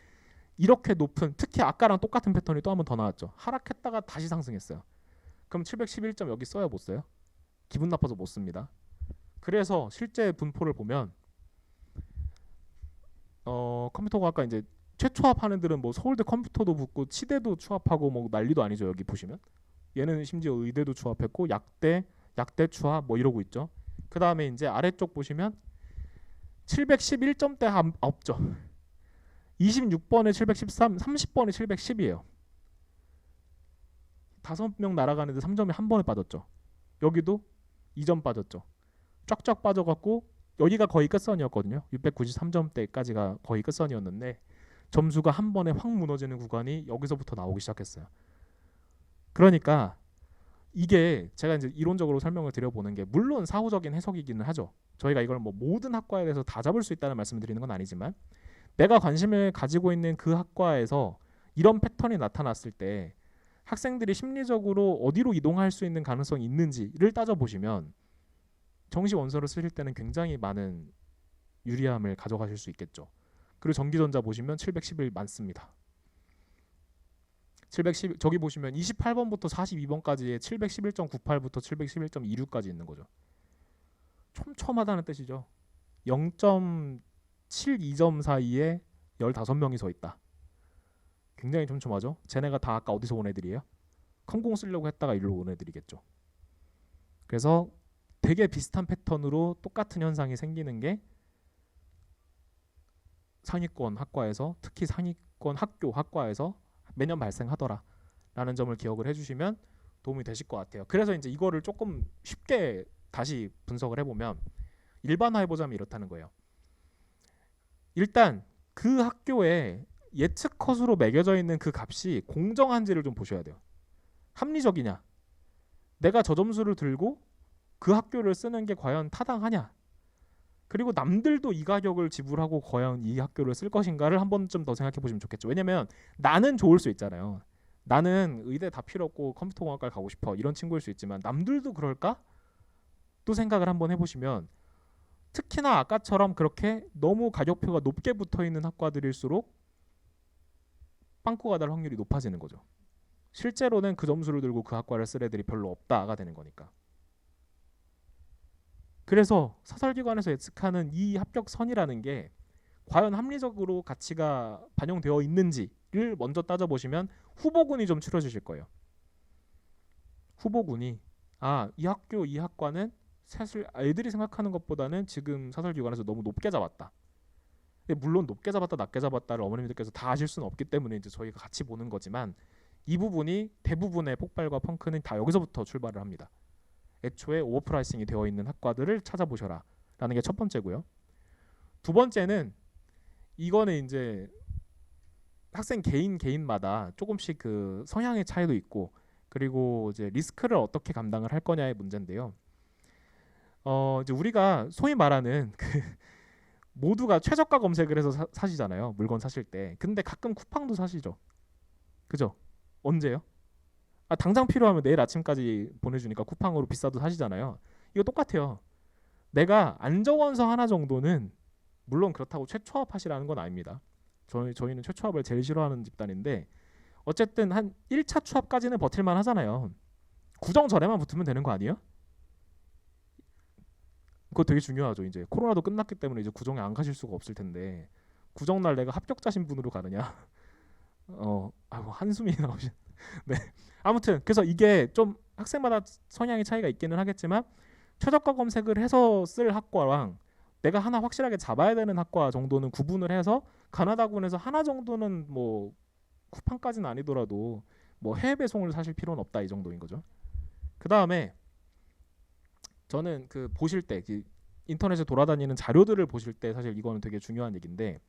이렇게 높은, 특히 아까랑 똑같은 패턴이 또 한 번 더 나왔죠. 하락했다가 다시 상승했어요. 그럼 711점 여기 써야 못 써요? 기분 나빠서 못 씁니다. 그래서 실제 분포를 보면 컴퓨터과학과 이제 최초합하는 애들은 뭐 서울대 컴퓨터도 붙고 치대도 추합하고 뭐 난리도 아니죠. 여기 보시면 얘는 심지어 의대도 추합했고 약대 추합 뭐 이러고 있죠. 그 다음에 이제 아래쪽 보시면 711점대 없죠. 26번에 713, 30번에 710이에요. 5명 날아가는데 3점이 한 번에 빠졌죠. 여기도 2점 빠졌죠. 쫙쫙 빠져갖고 여기가 거의 끝선이었거든요. 693점대까지가 거의 끝선이었는데 점수가 한 번에 확 무너지는 구간이 여기서부터 나오기 시작했어요. 그러니까 이게 제가 이제 이론적으로 설명을 드려보는 게 물론 사후적인 해석이기는 하죠. 저희가 이걸 뭐 모든 학과에 대해서 다 잡을 수 있다는 말씀을 드리는 건 아니지만 내가 관심을 가지고 있는 그 학과에서 이런 패턴이 나타났을 때 학생들이 심리적으로 어디로 이동할 수 있는 가능성이 있는지를 따져보시면 정시 원서를 쓰실 때는 굉장히 많은 유리함을 가져가실 수 있겠죠. 그리고 전기전자 보시면 711 많습니다. 710 저기 보시면 28번부터 42번까지의 711.98부터 711.26까지 있는 거죠. 촘촘하다는 뜻이죠. 0.72점 사이에 15명이 서 있다. 굉장히 촘촘하죠. 쟤네가 다 아까 어디서 온 애들이에요? 컴공 쓰려고 했다가 일로 온 애들이겠죠. 그래서 되게 비슷한 패턴으로 똑같은 현상이 생기는 게 상위권 학과에서, 특히 상위권 학과에서 매년 발생하더라 라는 점을 기억을 해주시면 도움이 되실 것 같아요. 그래서 이제 이거를 조금 쉽게 다시 분석을 해보면 일반화해보자면 이렇다는 거예요. 일단 그 학교에 예측 컷으로 매겨져 있는 그 값이 공정한지를 좀 보셔야 돼요. 합리적이냐, 내가 저 점수를 들고 그 학교를 쓰는 게 과연 타당하냐, 그리고 남들도 이 가격을 지불하고 과연 이 학교를 쓸 것인가를 한 번쯤 더 생각해 보시면 좋겠죠. 왜냐면 나는 좋을 수 있잖아요. 나는 의대 다 필요 없고 컴퓨터공학과를 가고 싶어 이런 친구일 수 있지만 남들도 그럴까? 또 생각을 한번 해보시면 특히나 아까처럼 그렇게 너무 가격표가 높게 붙어있는 학과들일수록 빵꾸가 날 확률이 높아지는 거죠. 실제로는 그 점수를 들고 그 학과를 쓸 애들이 별로 없다가 되는 거니까. 그래서 사설기관에서 예측하는 이 합격선이라는 게 과연 합리적으로 가치가 반영되어 있는지를 먼저 따져보시면 후보군이 좀 추려지실 거예요. 후보군이 이 학교 이 학과는 사실 애들이 생각하는 것보다는 지금 사설기관에서 너무 높게 잡았다. 물론 높게 잡았다 낮게 잡았다를 어머님들께서 다 아실 수는 없기 때문에 이제 저희가 같이 보는 거지만 이 부분이 대부분의 폭발과 펑크는 다 여기서부터 출발을 합니다. 애초에 오버프라이싱이 되어 있는 학과들을 찾아보셔라 라는 게 첫 번째고요. 두 번째는 이거는 이제 학생 개인마다 조금씩 그 성향의 차이도 있고 그리고 이제 리스크를 어떻게 감당을 할 거냐의 문제인데요. 이제 우리가 소위 말하는 그 모두가 최저가 검색을 해서 사시잖아요. 물건 사실 때. 근데 가끔 쿠팡도 사시죠. 그죠? 언제요? 당장 필요하면 내일 아침까지 보내주니까 쿠팡으로 비싸도 사시잖아요. 이거 똑같아요. 내가 안정원서 하나 정도는 물론 그렇다고 최초합 하시라는 건 아닙니다. 저희는 최초합을 제일 싫어하는 집단인데 어쨌든 한 1차 추합까지는 버틸만 하잖아요. 구정 전에만 붙으면 되는 거 아니에요? 그거 되게 중요하죠. 이제 코로나도 끝났기 때문에 이제 구정에 안 가실 수가 없을 텐데 구정날 내가 합격자 신분으로 가느냐? 한숨이 나오신. 네. 아무튼 그래서 이게 좀 학생마다 성향의 차이가 있기는 하겠지만 최저가 검색을 해서 쓸 학과랑 내가 하나 확실하게 잡아야 되는 학과 정도는 구분을 해서 가나다군에서 하나 정도는 뭐 쿠팡까지는 아니더라도 뭐 해외 배송을 사실 필요는 없다 이 정도인 거죠. 그 다음에 저는 그 보실 때 인터넷에 돌아다니는 자료들을 보실 때 사실 이거는 되게 중요한 얘기인데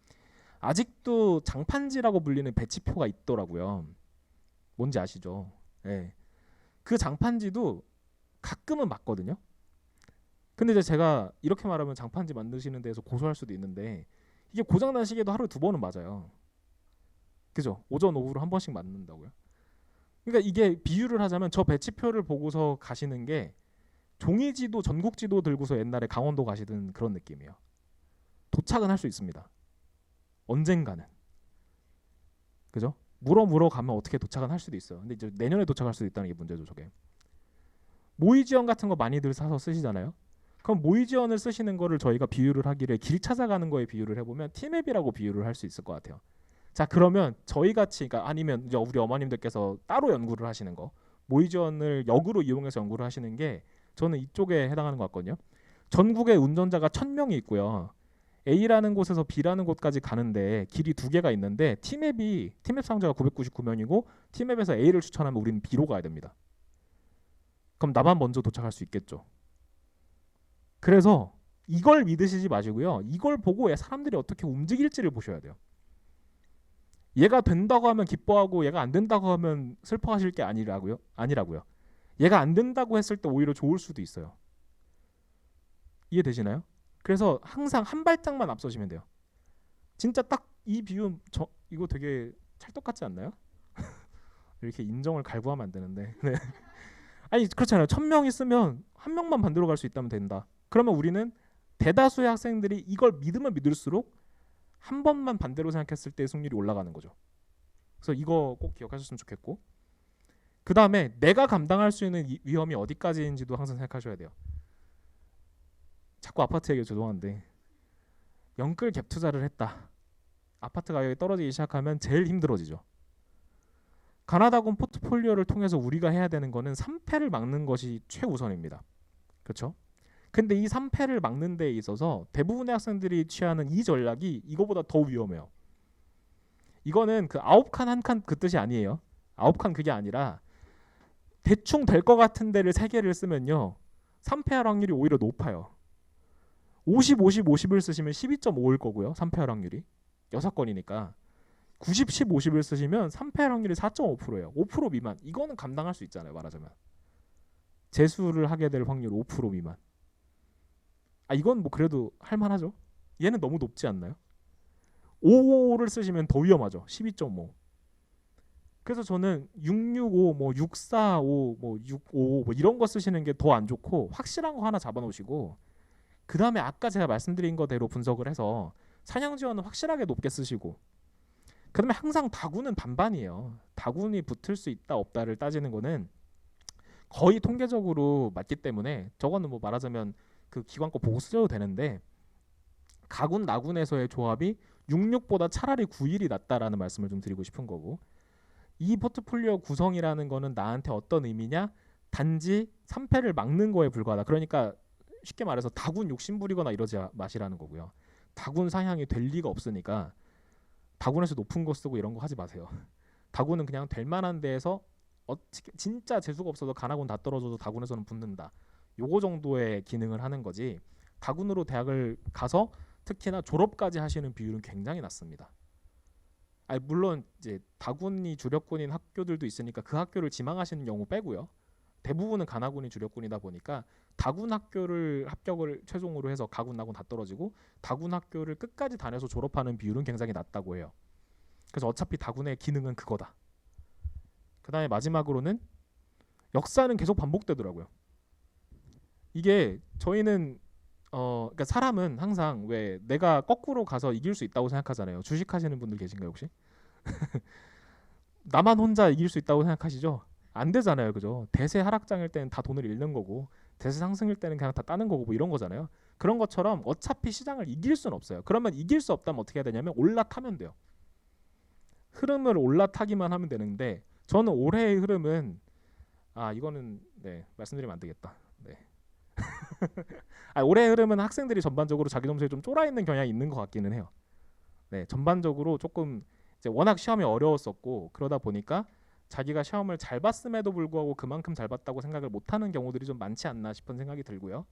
아직도 장판지라고 불리는 배치표가 있더라고요. 뭔지 아시죠? 네. 그 장판지도 가끔은 맞거든요. 근데 이제 제가 이렇게 말하면 장판지 만드시는 데에서 고소할 수도 있는데 이게 고장난 시계도 하루에 2번은 맞아요. 그죠? 오전 오후로 한 번씩 맞는다고요. 그러니까 이게 비유를 하자면 저 배치표를 보고서 가시는 게 종이지도 전국지도 들고서 옛날에 강원도 가시던 그런 느낌이에요. 도착은 할 수 있습니다. 언젠가는. 그죠? 물어 가면 어떻게 도착은 할 수도 있어요. 근데 이제 내년에 도착할 수도 있다는 게 문제죠, 저게. 모의 지원 같은 거 많이들 사서 쓰시잖아요. 그럼 모의 지원을 쓰시는 거를 저희가 비유를 하기를 길 찾아가는 거에 비유를 해보면 티맵이라고 비유를 할 수 있을 것 같아요. 자, 그러면 저희 같이, 그러니까 아니면 이제 우리 어머님들께서 따로 연구를 하시는 거, 모의 지원을 역으로 이용해서 연구를 하시는 게 저는 이쪽에 해당하는 것 같거든요. 전국에 운전자가 1000명이 있고요. A라는 곳에서 B라는 곳까지 가는데 길이 두 개가 있는데 팀맵 상자가 999명이고 팀맵에서 A를 추천하면 우리는 B로 가야 됩니다. 그럼 나만 먼저 도착할 수 있겠죠. 그래서 이걸 믿으시지 마시고요. 이걸 보고 사람들이 어떻게 움직일지를 보셔야 돼요. 얘가 된다고 하면 기뻐하고 얘가 안 된다고 하면 슬퍼하실 게 아니라고요. 얘가 안 된다고 했을 때 오히려 좋을 수도 있어요. 이해되시나요? 그래서 항상 한 발짝만 앞서시면 돼요. 진짜 딱 이 비유 이거 되게 찰떡 같지 않나요? 이렇게 인정을 갈구하면 안 되는데. 네. 아니 그렇잖아요. 1000명 있으면 한 명만 반대로 갈 수 있다면 된다. 그러면 우리는 대다수의 학생들이 이걸 믿으면 믿을수록 한 번만 반대로 생각했을 때 승률이 올라가는 거죠. 그래서 이거 꼭 기억하셨으면 좋겠고, 그 다음에 내가 감당할 수 있는 위험이 어디까지인지도 항상 생각하셔야 돼요. 자꾸 아파트 얘기 죄송한데 영끌 갭 투자를 했다. 아파트 가격이 떨어지기 시작하면 제일 힘들어지죠. 가나다군 포트폴리오를 통해서 우리가 해야 되는 거는 3패를 막는 것이 최우선입니다. 그렇죠? 근데 이 3패를 막는 데 있어서 대부분의 학생들이 취하는 이 전략이 이거보다 더 위험해요. 이거는 그 9칸 한 칸 그 뜻이 아니에요. 9칸 그게 아니라 대충 될 것 같은 데를 3개를 쓰면요. 3패할 확률이 오히려 높아요. 50, 50, 50을 쓰시면 12.5일 거고요. 3패할 확률이. 6건이니까. 90, 10, 50을 쓰시면 3패할 확률이 4.5%예요. 5% 미만. 이거는 감당할 수 있잖아요. 말하자면. 재수를 하게 될 확률 5% 미만. 이건 뭐 그래도 할만하죠. 얘는 너무 높지 않나요? 5를 쓰시면 더 위험하죠. 12.5. 그래서 저는 665, 뭐 645, 뭐 65, 뭐 이런 거 쓰시는 게 더 안 좋고 확실한 거 하나 잡아놓으시고 그 다음에 아까 제가 말씀드린 거대로 분석을 해서 사냥 지원은 확실하게 높게 쓰시고 그 다음에 항상 다군은 반반이에요. 다군이 붙을 수 있다 없다를 따지는 거는 거의 통계적으로 맞기 때문에 저거는 뭐 말하자면 그 기관 거 보고 쓰셔도 되는데 가군 나군에서의 조합이 66보다 차라리 91이 낫다라는 말씀을 좀 드리고 싶은 거고, 이 포트폴리오 구성이라는 거는 나한테 어떤 의미냐? 단지 3패를 막는 거에 불과하다. 그러니까 쉽게 말해서 다군 욕심 부리거나 이러지 마시라는 거고요. 다군 상향이 될 리가 없으니까 다군에서 높은 거 쓰고 이런 거 하지 마세요. 다군은 그냥 될 만한 데에서 진짜 재수가 없어서 가나군 다 떨어져도 다군에서는 붙는다. 요거 정도의 기능을 하는 거지. 다군으로 대학을 가서 특히나 졸업까지 하시는 비율은 굉장히 낮습니다. 물론 이제 다군이 주력군인 학교들도 있으니까 그 학교를 지망하시는 경우 빼고요. 대부분은 가나군이 주력군이다 보니까 다군 학교를 합격을 최종으로 해서 가군, 나군 다 떨어지고 다군 학교를 끝까지 다녀서 졸업하는 비율은 굉장히 낮다고 해요. 그래서 어차피 다군의 기능은 그거다. 그 다음에 마지막으로는 역사는 계속 반복되더라고요. 이게 저희는 그러니까 사람은 항상 왜 내가 거꾸로 가서 이길 수 있다고 생각하잖아요. 주식하시는 분들 계신가요 혹시? 나만 혼자 이길 수 있다고 생각하시죠? 안 되잖아요, 그죠? 대세 하락장일 때는 다 돈을 잃는 거고 대세 상승일 때는 그냥 다 따는 거고 뭐 이런 거잖아요. 그런 것처럼 어차피 시장을 이길 수는 없어요. 그러면 이길 수 없다면 어떻게 해야 되냐면 올라타면 돼요. 흐름을 올라타기만 하면 되는데 저는 올해의 흐름은 이거는 네 말씀드리면 안 되겠다. 네. 올해의 흐름은 학생들이 전반적으로 자기 점수에 좀 쫄아 있는 경향이 있는 것 같기는 해요. 네, 전반적으로 조금 이제 워낙 시험이 어려웠었고 그러다 보니까 자기가 시험을 잘 봤음에도 불구하고 그만큼 잘 봤다고 생각을 못하는 경우들이 좀 많지 않나 싶은 생각이 들고요.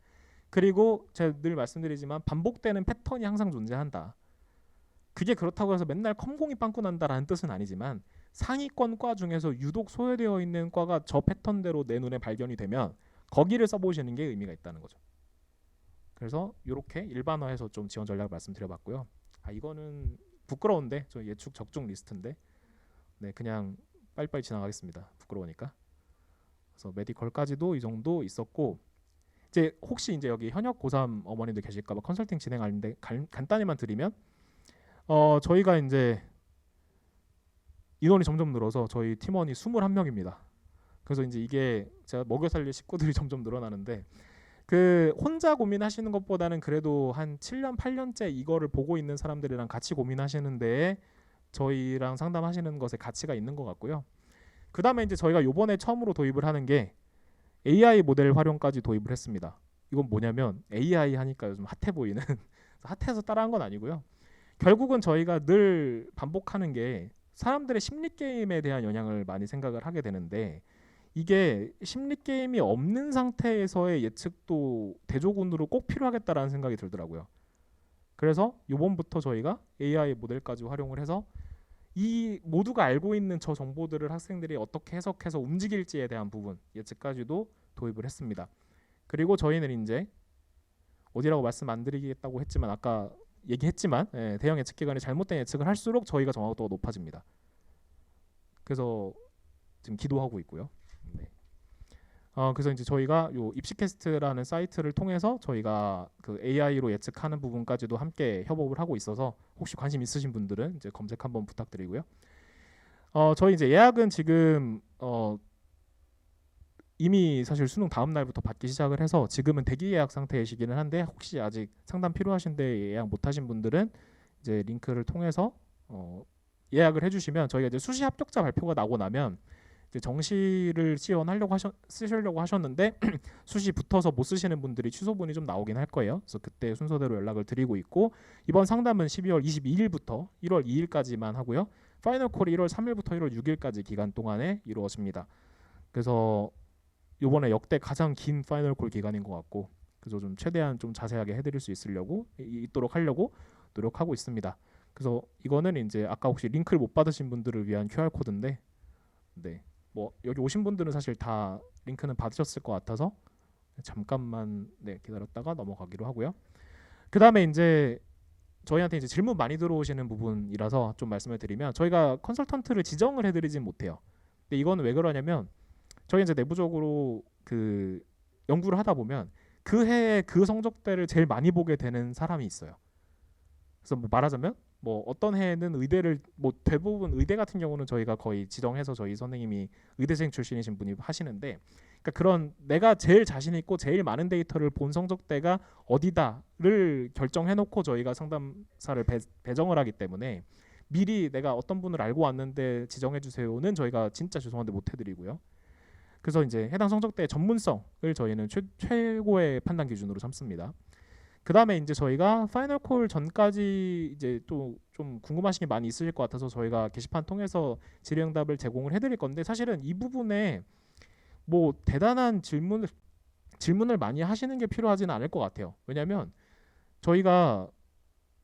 그리고 제가 늘 말씀드리지만 반복되는 패턴이 항상 존재한다. 그게 그렇다고 해서 맨날 컴공이 빵꾸 난다라는 뜻은 아니지만 상위권 과 중에서 유독 소외되어 있는 과가 저 패턴대로 내 눈에 발견이 되면 거기를 써보시는 게 의미가 있다는 거죠. 그래서 이렇게 일반화해서 좀 지원 전략을 말씀드려봤고요. 이거는 부끄러운데 저 예측 적중 리스트인데 네 그냥 빨리빨리 지나가겠습니다. 부끄러우니까. 그래서 메디컬까지도 이 정도 있었고 이제 혹시 이제 여기 현역 고3 어머님들 계실까봐 컨설팅 진행하는데 간단히만 드리면 저희가 이제 인원이 점점 늘어서 저희 팀원이 21명입니다. 그래서 이제 이게 제가 먹여 살릴 식구들이 점점 늘어나는데 그 혼자 고민하시는 것보다는 그래도 한 7년 8년째 이거를 보고 있는 사람들이랑 같이 고민하시는데 저희랑 상담하시는 것에 가치가 있는 것 같고요. 그 다음에 이제 저희가 요번에 처음으로 도입을 하는 게 AI 모델 활용까지 도입을 했습니다. 이건 뭐냐면 AI 하니까 요즘 핫해 보이는 핫해서 따라한 건 아니고요. 결국은 저희가 늘 반복하는 게 사람들의 심리 게임에 대한 영향을 많이 생각을 하게 되는데, 이게 심리 게임이 없는 상태에서의 예측도 대조군으로 꼭 필요하겠다라는 생각이 들더라고요. 그래서 이번부터 저희가 AI 모델까지 활용을 해서 이 모두가 알고 있는 저 정보들을 학생들이 어떻게 해석해서 움직일지에 대한 부분 예측까지도 도입을 했습니다. 그리고 저희는 이제 어디라고 말씀 안 드리겠다고 했지만 아까 얘기했지만 대형 예측 기관이 잘못된 예측을 할수록 저희가 정확도가 높아집니다. 그래서 지금 기도하고 있고요. 네. 그래서 이제 저희가 요 입시캐스트라는 사이트를 통해서 저희가 그 AI로 예측하는 부분까지도 함께 협업을 하고 있어서 혹시 관심 있으신 분들은 이제 검색 한번 부탁드리고요. 저희 이제 예약은 지금 이미 사실 수능 다음 날부터 받기 시작을 해서 지금은 대기 예약 상태이시기는 한데, 혹시 아직 상담 필요하신데 예약 못하신 분들은 이제 링크를 통해서 예약을 해주시면 저희가 이제 수시 합격자 발표가 나고 나면 이제 정시를 쓰시려고 하셨는데 수시 붙어서 못 쓰시는 분들이 취소분이 좀 나오긴 할 거예요. 그래서 그때 순서대로 연락을 드리고 있고, 이번 상담은 12월 22일부터 1월 2일까지만 하고요. 파이널 콜이 1월 3일부터 1월 6일까지 기간 동안에 이루어집니다. 그래서 이번에 역대 가장 긴 파이널 콜 기간인 것 같고, 그래서 좀 최대한 좀 자세하게 해드릴 수 있도록 하려고 노력하고 있습니다. 그래서 이거는 이제 아까 혹시 링크를 못 받으신 분들을 위한 QR 코드인데, 네, 뭐 여기 오신 분들은 사실 다 링크는 받으셨을 것 같아서 잠깐만 기다렸다가 넘어가기로 하고요. 그 다음에 이제 저희한테 이제 질문 많이 들어오시는 부분이라서 좀 말씀을 드리면, 저희가 컨설턴트를 지정을 해드리진 못해요. 근데 이거는 왜 그러냐면 저희 이제 내부적으로 그 연구를 하다 보면 그 해에 그 성적대를 제일 많이 보게 되는 사람이 있어요. 그래서 뭐 말하자면 뭐 어떤 해에는 의대를 뭐 대부분 의대 같은 경우는 저희가 거의 지정해서 저희 선생님이 의대생 출신이신 분이 하시는데, 그러니까 그런 내가 제일 자신 있고 제일 많은 데이터를 본 성적대가 어디다를 결정해놓고 저희가 상담사를 배정을 하기 때문에 미리 내가 어떤 분을 알고 왔는데 지정해 주세요는 저희가 진짜 죄송한데 못 해드리고요. 그래서 이제 해당 성적대의 전문성을 저희는 최고의 판단 기준으로 삼습니다. 그 다음에 이제 저희가 파이널 콜 전까지 이제 또 좀 궁금하신 게 많이 있으실 것 같아서 저희가 게시판 통해서 질의응답을 제공을 해드릴 건데, 사실은 이 부분에 뭐 대단한 질문을 많이 하시는 게 필요하지는 않을 것 같아요. 왜냐하면 저희가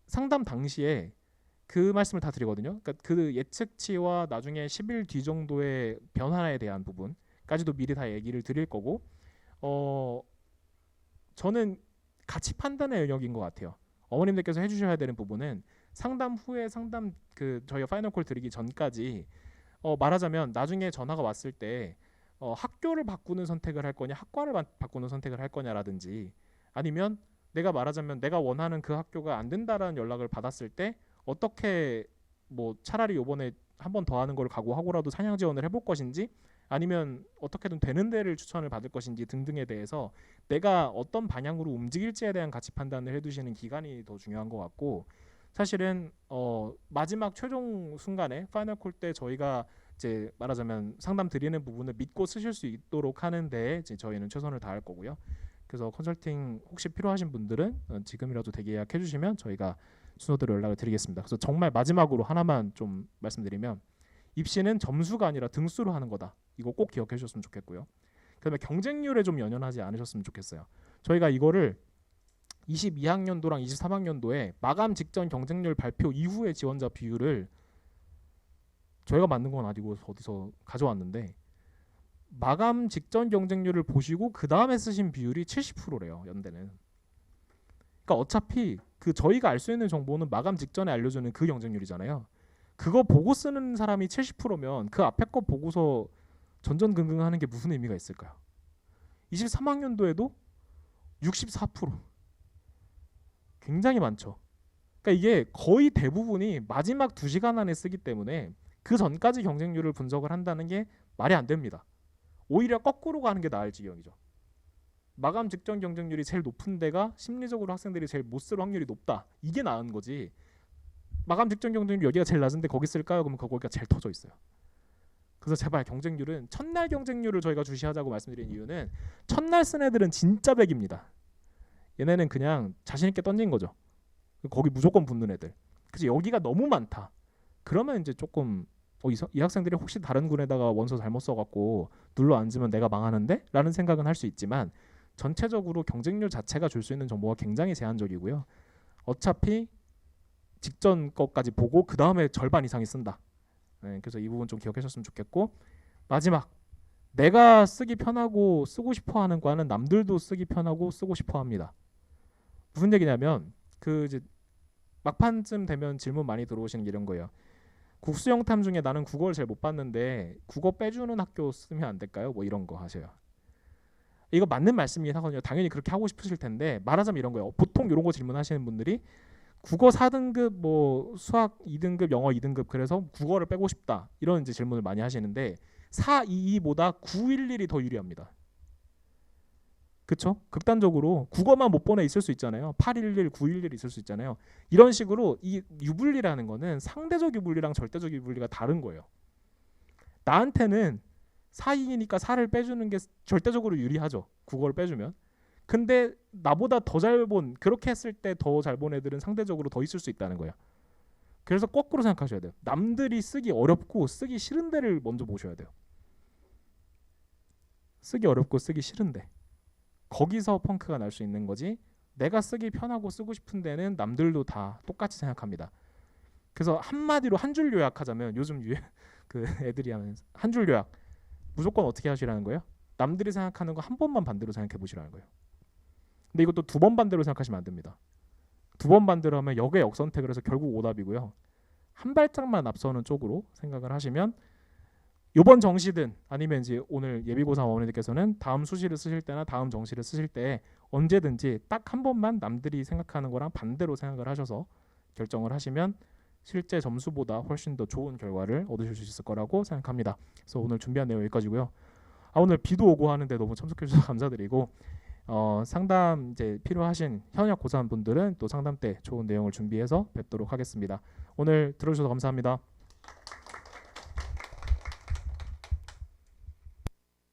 상담 당시에 그 말씀을 다 드리거든요. 그러니까 그 예측치와 나중에 10일 뒤 정도의 변화에 대한 부분까지도 미리 다 얘기를 드릴 거고, 저는 가치 판단의 영역인 것 같아요. 어머님들께서 해주셔야 되는 부분은 상담 후에 저희가 파이널 콜 드리기 전까지 말하자면 나중에 전화가 왔을 때 학교를 바꾸는 선택을 할 거냐, 학과를 바꾸는 선택을 할 거냐라든지, 아니면 내가 말하자면 내가 원하는 그 학교가 안 된다라는 연락을 받았을 때 어떻게 뭐 차라리 요번에 한 번 더 하는 걸 각오하고라도 상향 지원을 해볼 것인지, 아니면 어떻게든 되는 데를 추천을 받을 것인지 등등에 대해서 내가 어떤 방향으로 움직일지에 대한 가치 판단을 해두시는 기간이 더 중요한 것 같고, 사실은 마지막 최종 순간에 파이널 콜 때 저희가 이제 말하자면 상담 드리는 부분을 믿고 쓰실 수 있도록 하는데 이제 저희는 최선을 다할 거고요. 그래서 컨설팅 혹시 필요하신 분들은 지금이라도 대기 예약해 주시면 저희가 순서대로 연락을 드리겠습니다. 그래서 정말 마지막으로 하나만 좀 말씀드리면, 입시는 점수가 아니라 등수로 하는 거다. 이거 꼭 기억해 주셨으면 좋겠고요. 그다음에 경쟁률에 좀 연연하지 않으셨으면 좋겠어요. 저희가 이거를 22학년도랑 23학년도에 마감 직전 경쟁률 발표 이후의 지원자 비율을 저희가 만든 건 아니고 어디서 가져왔는데, 마감 직전 경쟁률을 보시고 그 다음에 쓰신 비율이 70%래요. 연대는. 그러니까 어차피 그 저희가 알 수 있는 정보는 마감 직전에 알려주는 그 경쟁률이잖아요. 그거 보고 쓰는 사람이 70%면 그 앞에 거 보고서 전전긍긍하는 게 무슨 의미가 있을까요? 23학년도에도 64%. 굉장히 많죠. 그러니까 이게 거의 대부분이 마지막 2시간 안에 쓰기 때문에 그 전까지 경쟁률을 분석을 한다는 게 말이 안 됩니다. 오히려 거꾸로 가는 게 나을 지경이죠. 마감 직전 경쟁률이 제일 높은 데가 심리적으로 학생들이 제일 못 쓸 확률이 높다. 이게 나은 거지. 마감 직전 경쟁률 여기가 제일 낮은데 거기 쓸까요? 그러면 거기가 제일 터져 있어요. 그래서 제발 경쟁률은, 첫날 경쟁률을 저희가 주시하자고 말씀드린 이유는 첫날 쓴 애들은 진짜 백입니다. 얘네는 그냥 자신 있게 던진 거죠. 거기 무조건 붙는 애들. 그래서 여기가 너무 많다. 그러면 이제 조금 이 학생들이 혹시 다른 군에다가 원서 잘못 써갖고 눌러 앉으면 내가 망하는데? 라는 생각은 할 수 있지만 전체적으로 경쟁률 자체가 줄 수 있는 정보가 굉장히 제한적이고요. 어차피 직전 것까지 보고 그 다음에 절반 이상이 쓴다. 네, 그래서 이 부분 좀 기억하셨으면 좋겠고, 마지막, 내가 쓰기 편하고 쓰고 싶어하는 과는 남들도 쓰기 편하고 쓰고 싶어합니다. 무슨 얘기냐면 그 이제 막판쯤 되면 질문 많이 들어오시는 게 이런 거예요. 국수영탐 중에 나는 국어를 잘 못 봤는데 국어 빼주는 학교 쓰면 안 될까요? 뭐 이런 거 하세요. 이거 맞는 말씀이긴 하거든요. 당연히 그렇게 하고 싶으실 텐데 말하자면 이런 거예요. 보통 이런 거 질문하시는 분들이 국어 4등급, 뭐 수학 2등급, 영어 2등급, 그래서 국어를 빼고 싶다, 이런 이제 질문을 많이 하시는데 422보다 911이 더 유리합니다. 그쵸? 극단적으로 국어만 못 보내 있을 수 있잖아요. 811, 911 있을 수 있잖아요. 이런 식으로 이 유불리라는 거는 상대적 유불리랑 절대적 유불리가 다른 거예요. 나한테는 4이니까 4를 빼주는 게 절대적으로 유리하죠. 국어를 빼주면. 근데 나보다 더 잘 본, 그렇게 했을 때 더 잘 본 애들은 상대적으로 더 있을 수 있다는 거예요. 그래서 거꾸로 생각하셔야 돼요. 남들이 쓰기 어렵고 쓰기 싫은 데를 먼저 보셔야 돼요. 쓰기 어렵고 쓰기 싫은데 거기서 펑크가 날 수 있는 거지, 내가 쓰기 편하고 쓰고 싶은 데는 남들도 다 똑같이 생각합니다. 그래서 한마디로 한 줄 요약하자면, 요즘 그 애들이 하는 한 줄 요약, 무조건 어떻게 하시라는 거예요? 남들이 생각하는 거 한 번만 반대로 생각해 보시라는 거예요. 근데 이것도 두 번 반대로 생각하시면 안 됩니다. 두 번 반대로 하면 역의 역선택을 해서 결국 오답이고요. 한 발짝만 앞서는 쪽으로 생각을 하시면 이번 정시든 아니면 이제 오늘 예비고사 어머니들께서는 다음 수시를 쓰실 때나 다음 정시를 쓰실 때 언제든지 딱 한 번만 남들이 생각하는 거랑 반대로 생각을 하셔서 결정을 하시면 실제 점수보다 훨씬 더 좋은 결과를 얻으실 수 있을 거라고 생각합니다. 그래서 오늘 준비한 내용 여기까지고요. 오늘 비도 오고 하는데 너무 참석해 주셔서 감사드리고, 상담 이제 필요하신 현역 고3 분들은 또 상담 때 좋은 내용을 준비해서 뵙도록 하겠습니다. 오늘 들어주셔서 감사합니다.